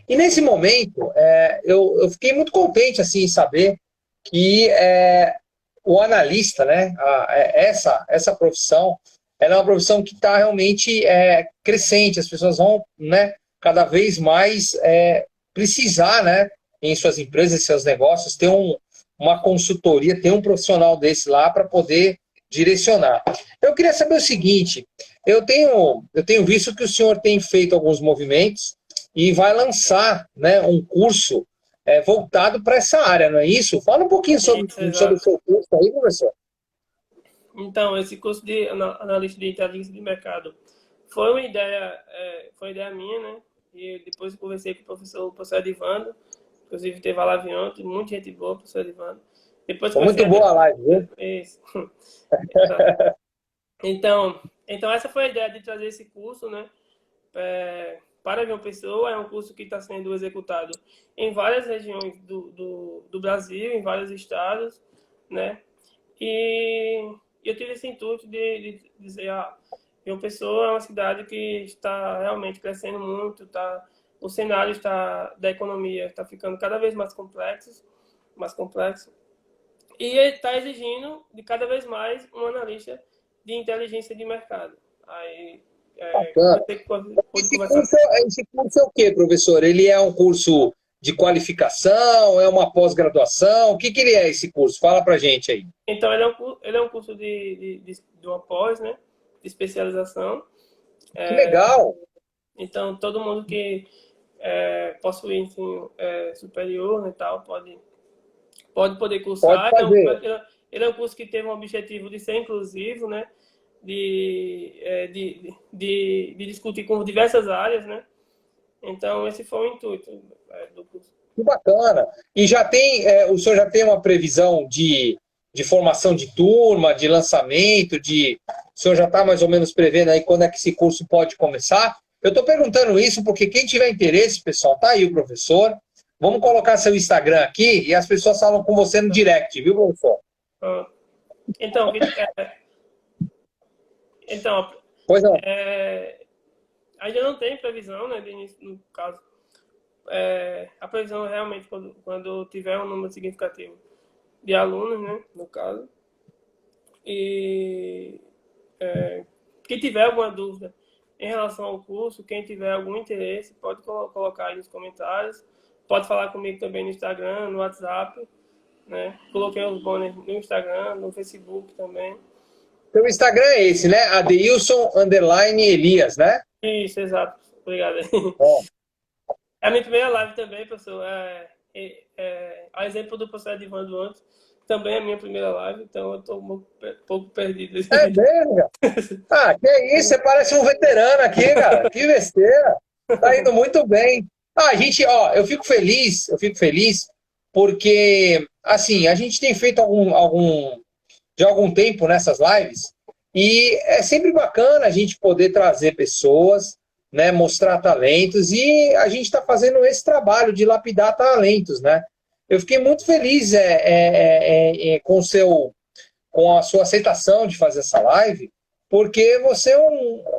E nesse momento, eu fiquei muito contente assim, em saber que o analista, né, essa profissão, ela é uma profissão que está realmente crescente, as pessoas vão, né, cada vez mais precisar, né, em suas empresas, em seus negócios, ter uma consultoria, ter um profissional desse lá para poder direcionar. Eu queria saber o seguinte, eu tenho visto que o senhor tem feito alguns movimentos e vai lançar, né, um curso voltado para essa área, não é isso? Fala um pouquinho sobre o seu curso aí, professor. Então, esse curso de analista de inteligência de mercado foi uma ideia minha, né? E depois eu conversei com o professor Edivando, inclusive teve a live ontem, muita gente boa, professor Edivando. Depois Foi comecei muito boa a live, viu? Isso. Exato. Então, essa foi a ideia de trazer esse curso, né? Para João Pessoa, é um curso que está sendo executado em várias regiões do Brasil, em vários estados, né? E eu tive esse intuito de dizer, João Pessoa é uma cidade que está realmente crescendo muito, o cenário da economia está ficando cada vez mais complexo, e está exigindo de cada vez mais um analista de inteligência de mercado. Aí, Bacana. pode conversar. Esse curso é o quê, professor? Ele é um curso de qualificação? É uma pós-graduação? O que que ele é esse curso? Fala pra gente aí. Então, ele é um curso de uma pós, né? De especialização. Que legal! Então, todo mundo que possui ensino superior, né, tal, pode poder Pode cursar. fazer. Ele é um curso que teve um objetivo de ser inclusivo, né? De discutir com diversas áreas, né? Então, esse foi o intuito do curso. Que bacana! E o senhor já tem uma previsão de formação de turma, de lançamento, o senhor já está mais ou menos prevendo aí quando é que esse curso pode começar? Eu estou perguntando isso porque quem tiver interesse, pessoal, tá aí o professor. Vamos colocar seu Instagram aqui e as pessoas falam com você no direct, viu, professor? Então, então Pois não. ainda não tem previsão, né, de início, no caso. A previsão é realmente quando tiver um número significativo de alunos, né, no caso. E quem tiver alguma dúvida em relação ao curso, quem tiver algum interesse, pode colocar aí nos comentários. Pode falar comigo também no Instagram, no WhatsApp, né? Coloquei os banners no Instagram, no Facebook também. Seu Instagram é esse, né? Adeilson_Elias, né? Isso, exato. Obrigado. Bom. É a minha primeira live também, professor. A exemplo do professor Edivando antes, também é a minha primeira live, então eu estou um pouco perdido. É mesmo? Que é isso? Você parece um veterano aqui, cara. Que besteira. Tá indo muito bem. Eu fico feliz porque, assim, a gente tem feito de algum tempo nessas lives e é sempre bacana a gente poder trazer pessoas, né, mostrar talentos e a gente está fazendo esse trabalho de lapidar talentos, né? Eu fiquei muito feliz com a sua aceitação de fazer essa live, porque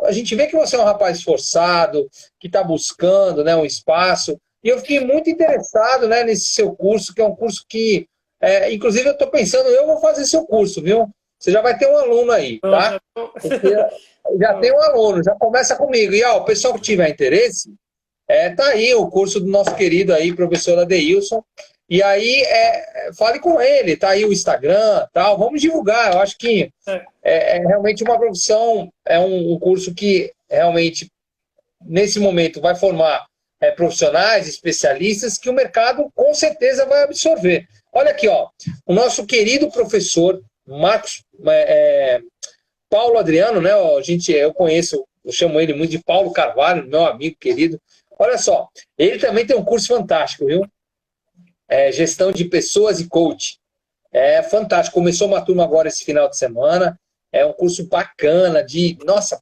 a gente vê que você é um rapaz esforçado, que está buscando, né, um espaço, e eu fiquei muito interessado, né, nesse seu curso, que é um curso que, inclusive eu estou pensando, eu vou fazer seu curso, viu? Você já vai ter um aluno aí, tá? Porque já tem um aluno, já começa comigo. E o pessoal que tiver interesse, tá aí o curso do nosso querido aí, professor Adeilson. E aí, fale com ele, tá aí o Instagram, tal. Vamos divulgar. Eu acho que é realmente uma profissão, é um curso que realmente, nesse momento, vai formar profissionais, especialistas, que o mercado com certeza vai absorver. Olha aqui, o nosso querido professor Marcos Paulo Adriano, né? Eu conheço, eu chamo ele muito de Paulo Carvalho, meu amigo querido. Olha só, ele também tem um curso fantástico, viu? Gestão de pessoas e coach. É fantástico. Começou uma turma agora esse final de semana. É um curso bacana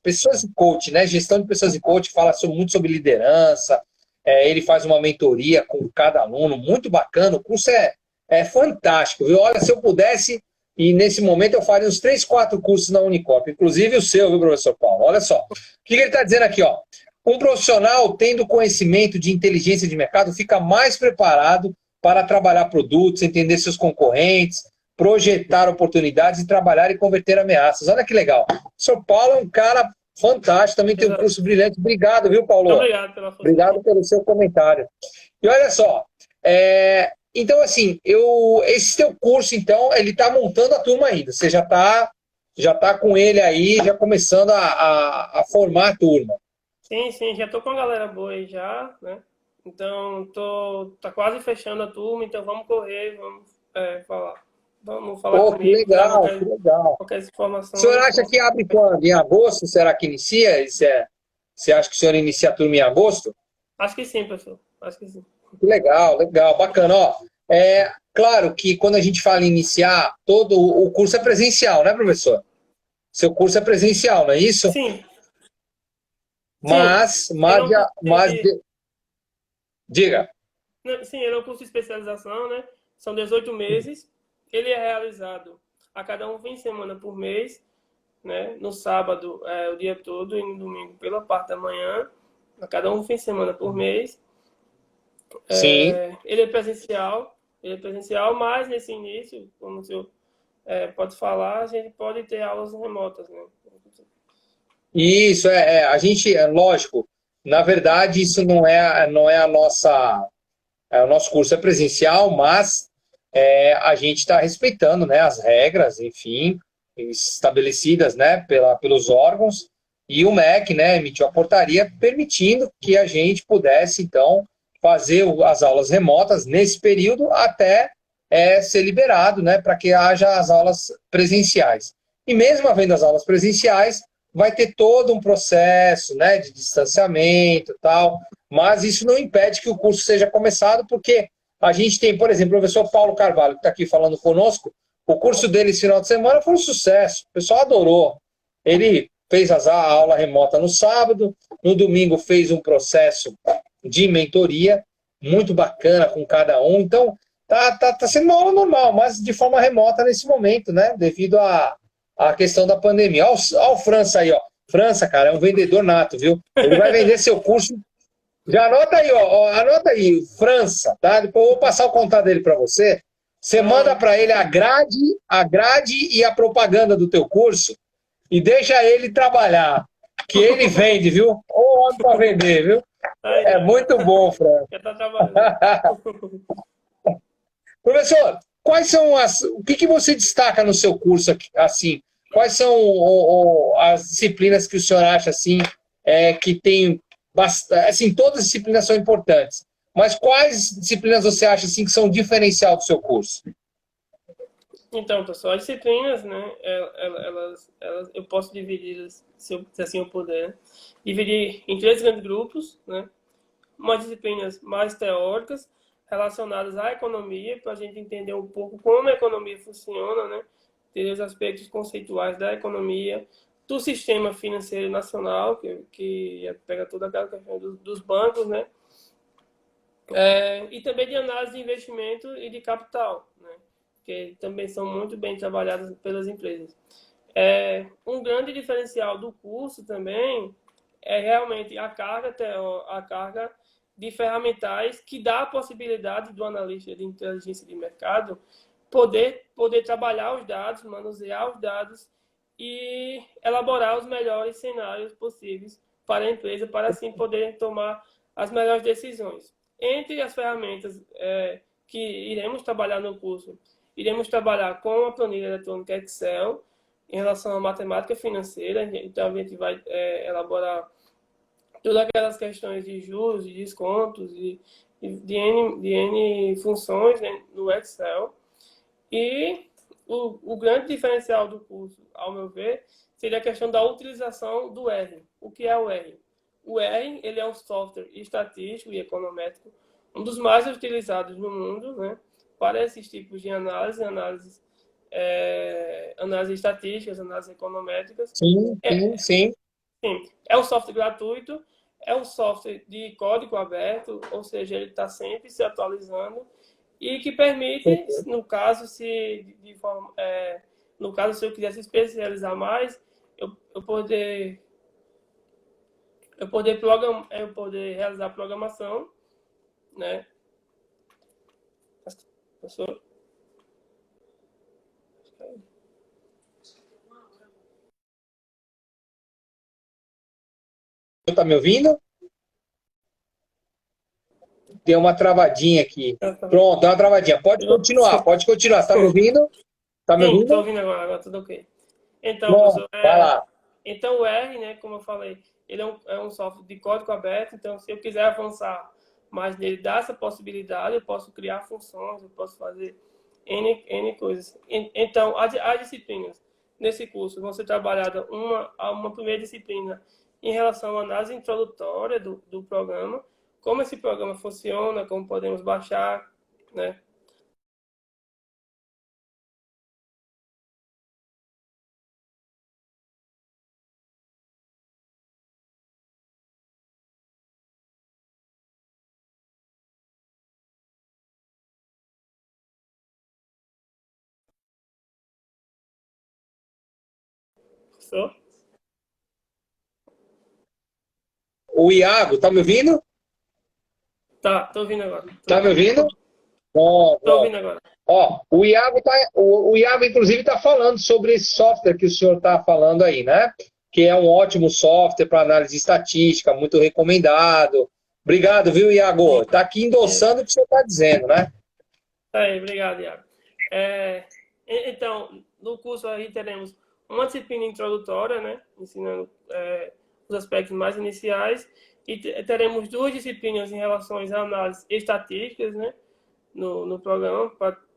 pessoas e coach, né? Gestão de pessoas e coach, fala muito sobre liderança. Ele faz uma mentoria com cada aluno, muito bacana. O curso é fantástico, viu? Olha, se eu pudesse, e nesse momento eu faria uns 3, 4 cursos na Unicorp, inclusive o seu, viu, professor Paulo? Olha só. O que ele está dizendo aqui, Um profissional tendo conhecimento de inteligência de mercado fica mais preparado para trabalhar produtos, entender seus concorrentes, projetar oportunidades e trabalhar e converter ameaças. Olha que legal. O senhor Paulo é um cara fantástico, também tem um curso brilhante. Obrigado, viu, Paulo? Obrigado pela força. Obrigado pelo seu comentário. E olha só, então assim, esse teu curso, então, ele está montando a turma ainda. Você já tá com ele aí, já começando a formar a turma. Sim, já tô com a galera boa aí já, né? Então, tá quase fechando a turma, então vamos correr, vamos falar. vamos falar Pô, que comigo, tirar legal, que legal. qualquer O senhor informação. acha que abre quando? Em agosto? Será que inicia? Você acha que o senhor inicia a turma em agosto? Acho que sim, professor. Acho que sim. Que legal, legal, bacana. Ó, claro que quando a gente fala em iniciar, todo o curso é presencial, né, professor? Seu curso é presencial, não é isso? Sim, sim. Mas, Ele mas, é um curso diga. sim, ele é um curso de especialização, né? São 18 meses. Ele é realizado a cada um fim de semana por mês, né? No sábado o dia todo e no domingo pela parte da manhã, a cada um fim de semana por mês. Sim. Ele é presencial, mas nesse início, como o senhor pode falar, a gente pode ter aulas remotas, né? Isso a gente, é lógico. Na verdade, isso não é a nossa, o nosso curso é presencial, mas a gente está respeitando, né, as regras, enfim, estabelecidas, né, pelos órgãos, e o MEC, né, emitiu a portaria permitindo que a gente pudesse, então, fazer as aulas remotas nesse período até ser liberado, né, para que haja as aulas presenciais. E mesmo havendo as aulas presenciais, vai ter todo um processo, né, de distanciamento e tal, mas isso não impede que o curso seja começado, porque a gente tem, por exemplo, o professor Paulo Carvalho, que está aqui falando conosco, o curso dele esse final de semana foi um sucesso, o pessoal adorou. Ele fez a aula remota no sábado, no domingo fez um processo de mentoria, muito bacana com cada um, então tá sendo uma aula normal, mas de forma remota nesse momento, né, devido à questão da pandemia. Olha o França aí, ó. França, cara, é um vendedor nato, viu? Ele vai vender seu curso. Já anota aí, ó, anota aí, França, tá? Depois eu vou passar o contato dele para você. Você manda Ah, para ele a grade e a propaganda do teu curso e deixa ele trabalhar, que ele vende, viu? Ou homem para vender, viu? aí É muito bom, França. já está trabalhando. Professor, o que você destaca no seu curso assim? Quais são as disciplinas que o senhor acha assim que tem bastante, assim, todas as disciplinas são importantes, mas quais disciplinas você acha assim que são diferencial do seu curso? Então, pessoal, as disciplinas, né, eu posso dividi-las, se assim eu puder, dividir em três grandes grupos, né? Umas disciplinas mais teóricas, relacionadas à economia, para a gente entender um pouco como a economia funciona, né? Ter os aspectos conceituais da economia, do sistema financeiro nacional, que pega toda aquela questão dos bancos, né? E também de análise de investimento e de capital, né? Que também são muito bem trabalhadas pelas empresas. Um grande diferencial do curso também é realmente a carga de ferramentais que dá a possibilidade do analista de inteligência de mercado poder trabalhar os dados, manusear os dados e elaborar os melhores cenários possíveis para a empresa, para assim poder tomar as melhores decisões. Entre as ferramentas que iremos trabalhar no curso, iremos trabalhar com a planilha eletrônica Excel, em relação à matemática financeira, então a gente vai elaborar todas aquelas questões de juros, de descontos, de N funções, né, no Excel. E o grande diferencial do curso, ao meu ver, seria a questão da utilização do R. O que é o R? O R ele é um software estatístico e econométrico, um dos mais utilizados no mundo, né, para esses tipos de análises estatísticas, análises econométricas. Sim, sim, sim. Sim, é um software gratuito, é um software de código aberto, ou seja, ele está sempre se atualizando e que permite, no caso, se eu quiser se especializar mais, eu poder realizar programação, né? Professor? Tá me ouvindo? Deu uma travadinha aqui. Pronto, deu uma travadinha. Pode continuar, pode continuar. Você tá me ouvindo? Tá me Sim, estou ouvindo? ouvindo agora tudo ok. Então, Pronto, professor, vai lá. então o R, né, como eu falei, ele é um software de código aberto, então se eu quiser avançar mais nele, dá essa possibilidade, eu posso criar funções, eu posso fazer N coisas. Então, as disciplinas nesse curso vão ser trabalhadas uma primeira disciplina em relação à análise introdutória do programa, como esse programa funciona, como podemos baixar, né? Só? O Iago, tá me ouvindo? Tá, tô ouvindo agora. Tá me ouvindo? Bom, Tô bom. ouvindo agora. Ó, o Iago, inclusive, está falando sobre esse software que o senhor está falando aí, né? Que é um ótimo software para análise estatística, muito recomendado. Obrigado, viu, Iago? Está aqui endossando o que o senhor está dizendo, né? Aí, obrigado, Iago. Então, no curso aí teremos uma disciplina introdutória, né? Ensinando os aspectos mais iniciais, e teremos duas disciplinas em relação às análises estatísticas, né? No programa,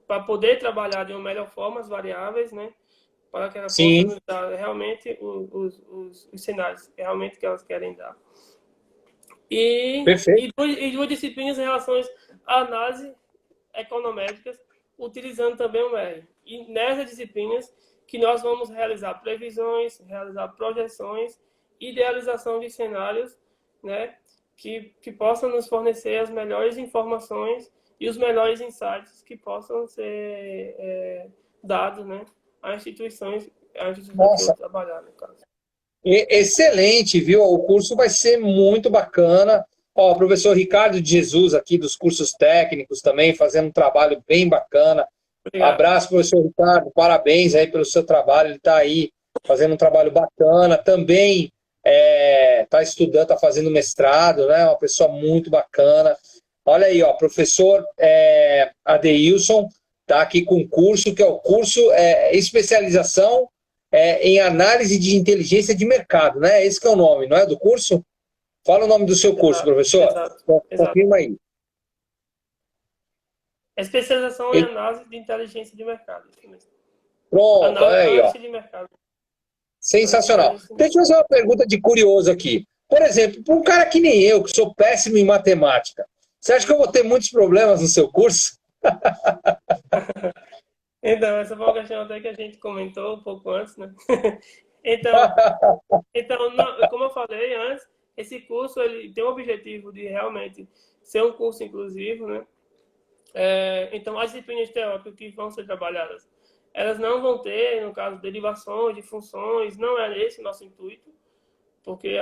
para poder trabalhar de uma melhor forma as variáveis, né? Para que ela possa Sim, nos dar realmente os cenários realmente que elas querem dar. perfeito. E duas disciplinas em relação à análise econométricas, utilizando também o R. E nessas disciplinas que nós vamos realizar previsões, realizar projeções, idealização de cenários, né, que possam nos fornecer as melhores informações e os melhores insights que possam ser dados, né, às instituições que eu trabalhar, no caso. Excelente, viu? O curso vai ser muito bacana. Ó, o professor Ricardo de Jesus aqui dos cursos técnicos também, fazendo um trabalho bem bacana. Obrigado. Abraço, professor Ricardo. Parabéns aí pelo seu trabalho. Ele está aí fazendo um trabalho bacana. Também está estudando, está fazendo mestrado, né? Uma pessoa muito bacana. Olha aí, ó, professor Adeilson está aqui com um curso, que é o curso especialização em análise de inteligência de mercado, né? Esse que é o nome, não é, do curso? Fala o nome do seu curso, professor. Confirma aí. Especialização em análise de inteligência de mercado. Pronto, aí, ó. De mercado. Sensacional. Deixa eu fazer uma pergunta de curioso aqui. Por exemplo, para um cara que nem eu, que sou péssimo em matemática, você acha que eu vou ter muitos problemas no seu curso? Então, essa foi uma questão até que a gente comentou um pouco antes, né? Então não, como eu falei antes, esse curso ele tem o objetivo de realmente ser um curso inclusivo, né? Então, as disciplinas teóricas que vão ser trabalhadas, elas não vão ter, no caso, derivações de funções, não é esse o nosso intuito, porque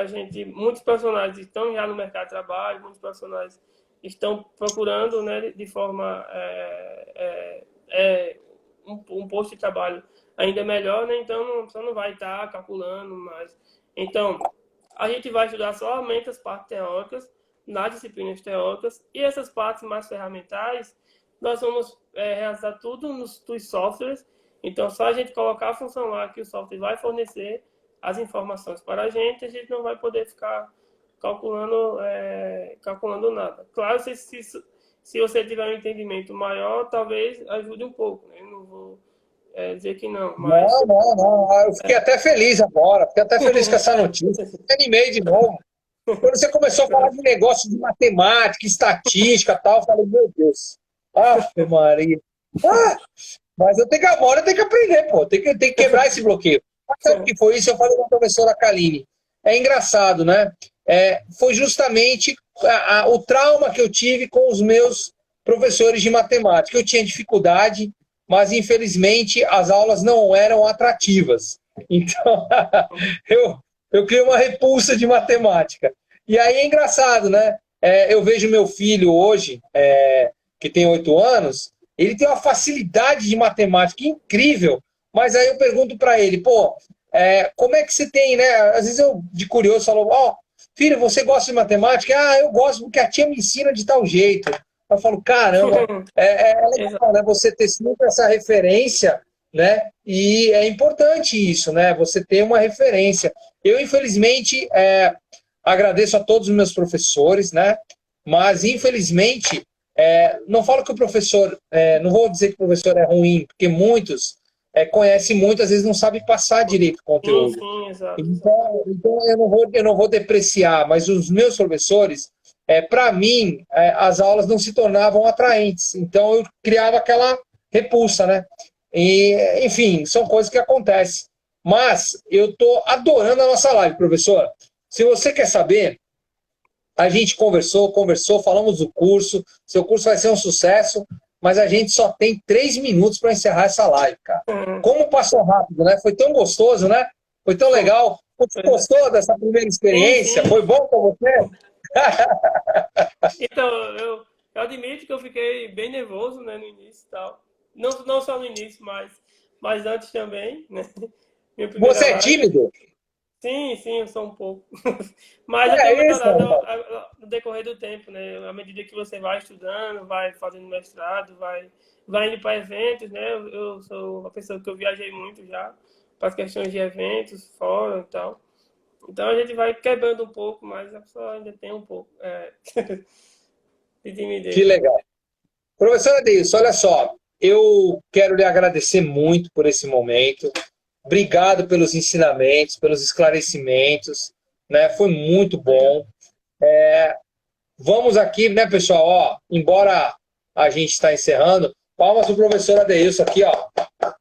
muitos profissionais estão já no mercado de trabalho, muitos profissionais estão procurando, né, de forma um posto de trabalho ainda melhor, né? Então você não vai estar calculando mais. Então, a gente vai estudar somente as partes teóricas, nas disciplinas teóricas, e essas partes mais ferramentais, nós vamos realizar tudo nos softwares. Então, só a gente colocar a função lá que o software vai fornecer as informações para a gente não vai poder ficar calculando nada. Claro, se você tiver um entendimento maior, talvez ajude um pouco, né? Não vou dizer que não, mas... Não. Eu fiquei até feliz agora, fiquei até feliz com essa notícia. Me animei de novo. Quando você começou a falar de negócio de matemática, estatística e tal, eu falei, meu Deus, Ave Maria. Mas uma hora eu tenho que aprender, pô, tem que quebrar esse bloqueio. Mas sabe o que foi isso? Eu falei com a professora Kaline. É engraçado, né? Foi justamente o trauma que eu tive com os meus professores de matemática. Eu tinha dificuldade, mas infelizmente as aulas não eram atrativas. Então, eu criei uma repulsa de matemática. E aí é engraçado, né? Eu vejo meu filho hoje, que tem 8 anos, ele tem uma facilidade de matemática incrível, mas aí eu pergunto para ele, pô, como é que você tem, né? Às vezes eu, de curioso, falo, filho, você gosta de matemática? Eu gosto porque a tia me ensina de tal jeito. Eu falo, caramba, legal, né? Você ter sempre essa referência, né? E é importante isso, né? Você ter uma referência. Eu, infelizmente, agradeço a todos os meus professores, né? Mas, infelizmente, Não falo que o professor, não vou dizer que o professor é ruim, porque muitos conhecem muito, às vezes não sabem passar direito o Sim, conteúdo. sim, exato. Então eu não vou depreciar, mas os meus professores, para mim, as aulas não se tornavam atraentes. Então eu criava aquela repulsa, né? E, enfim, são coisas que acontecem. Mas eu estou adorando a nossa live, professor. Se você quer saber, a gente conversou, falamos do curso. Seu curso vai ser um sucesso, mas a gente só tem 3 minutos para encerrar essa live, cara. Como passou rápido, né? Foi tão gostoso, né? Foi tão legal. Você gostou dessa primeira experiência? Sim, sim. Foi bom para você? Então, eu admito que eu fiquei bem nervoso, né, no início e tal. Não só no início, mas antes também, né? Minha primeira Você é live. tímido? Sim, sim, eu sou um pouco. Mas eu tenho É isso, melhorado irmão. no decorrer do tempo, né? À medida que você vai estudando, vai fazendo mestrado, vai indo para eventos, né? Eu sou uma pessoa que eu viajei muito já para as questões de eventos fora e tal. Então a gente vai quebrando um pouco, mas a pessoa ainda tem um pouco de Que timidez. legal. Professora Deilson, olha só, eu quero lhe agradecer muito por esse momento. Obrigado pelos ensinamentos, pelos esclarecimentos, né? Foi muito bom. Vamos aqui, né, pessoal? Ó, embora a gente está encerrando, palmas para o professor Adeilson aqui, ó,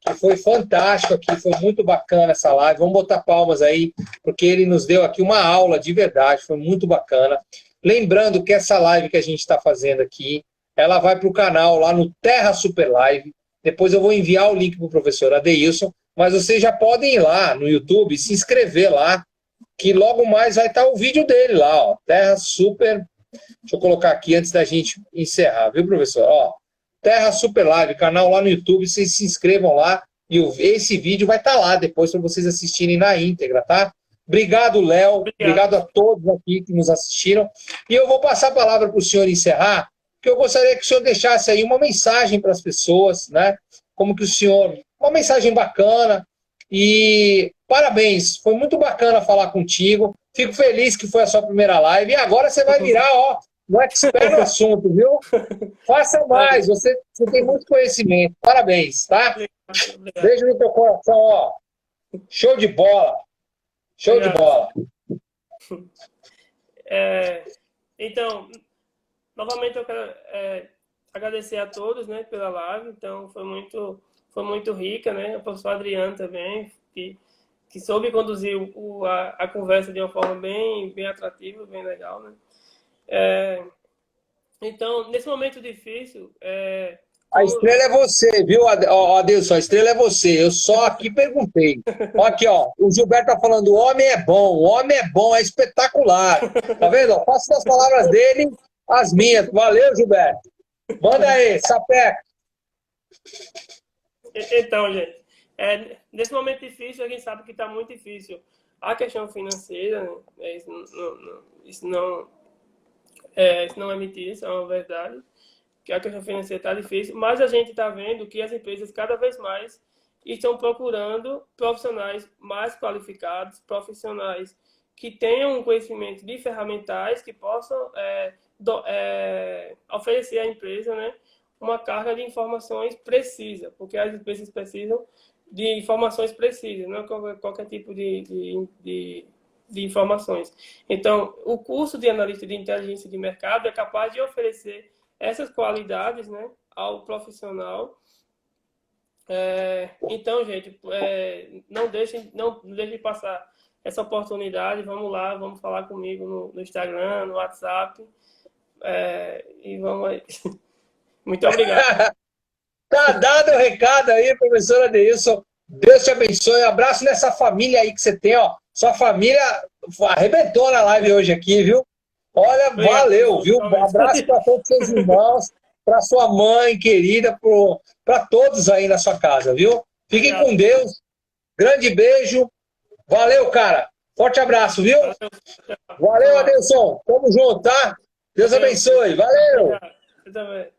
que foi fantástico aqui, foi muito bacana essa live. Vamos botar palmas aí, porque ele nos deu aqui uma aula de verdade, foi muito bacana. Lembrando que essa live que a gente está fazendo aqui, ela vai para o canal lá no Terra Super Live. Depois eu vou enviar o link para o professor Adeilson, mas vocês já podem ir lá no YouTube, se inscrever lá, que logo mais vai estar o vídeo dele lá, ó, Terra Super. Deixa eu colocar aqui antes da gente encerrar, viu, professor? Ó, Terra Super Live, canal lá no YouTube, vocês se inscrevam lá e esse vídeo vai estar lá depois para vocês assistirem na íntegra, tá? Obrigado, Léo. Obrigado Obrigado. a todos aqui que nos assistiram. E eu vou passar a palavra para o senhor encerrar, porque eu gostaria que o senhor deixasse aí uma mensagem para as pessoas, né? Como que o senhor. Uma mensagem bacana. E parabéns, foi muito bacana falar contigo. Fico feliz que foi a sua primeira live. E agora você vai virar, ó, um expert no assunto, viu? Faça mais, você tem muito conhecimento. Parabéns, tá? Obrigado. Beijo no teu coração, ó. Show de bola. Show de Obrigado. bola. Então, novamente eu quero agradecer a todos, né, pela live. Então, foi muito rica, né? O professor Adriano também, que soube conduzir a conversa de uma forma bem atrativa, bem legal, né? Então, nesse momento difícil, A estrela é você, viu, Adilson? A estrela é você. Eu só aqui perguntei. Ó, aqui, ó. O Gilberto tá falando: o homem é bom, é espetacular. Tá vendo? Faça as palavras dele as minhas. Valeu, Gilberto. Manda aí, sapeca. Então, gente, nesse momento difícil, a gente sabe que está muito difícil. A questão financeira, né, isso não é mentira, isso é uma verdade, que a questão financeira está difícil, mas a gente está vendo que as empresas cada vez mais estão procurando profissionais mais qualificados, profissionais que tenham um conhecimento de ferramentais que possam oferecer à empresa, né, uma carga de informações precisa, porque as empresas precisam de informações precisas, não qualquer tipo de informações. Então, o curso de analista de inteligência de mercado é capaz de oferecer essas qualidades, né, ao profissional. Então, gente, não deixem de passar essa oportunidade. Vamos lá, vamos falar comigo no Instagram, no WhatsApp. E vamos aí. Muito obrigado. Tá dado o recado aí, professora Adeilson. Deus te abençoe. Um abraço nessa família aí que você tem, ó. Sua família arrebentou na live hoje aqui, viu? Olha, Obrigado, valeu, viu? Um abraço para todos os seus irmãos, para sua mãe querida, para todos aí na sua casa, viu? Fiquem Obrigado. com Deus. Grande beijo. Valeu, cara. Forte abraço, viu? Valeu, Adeilson. Tamo junto, tá? Deus abençoe. Valeu. Obrigado. Você também.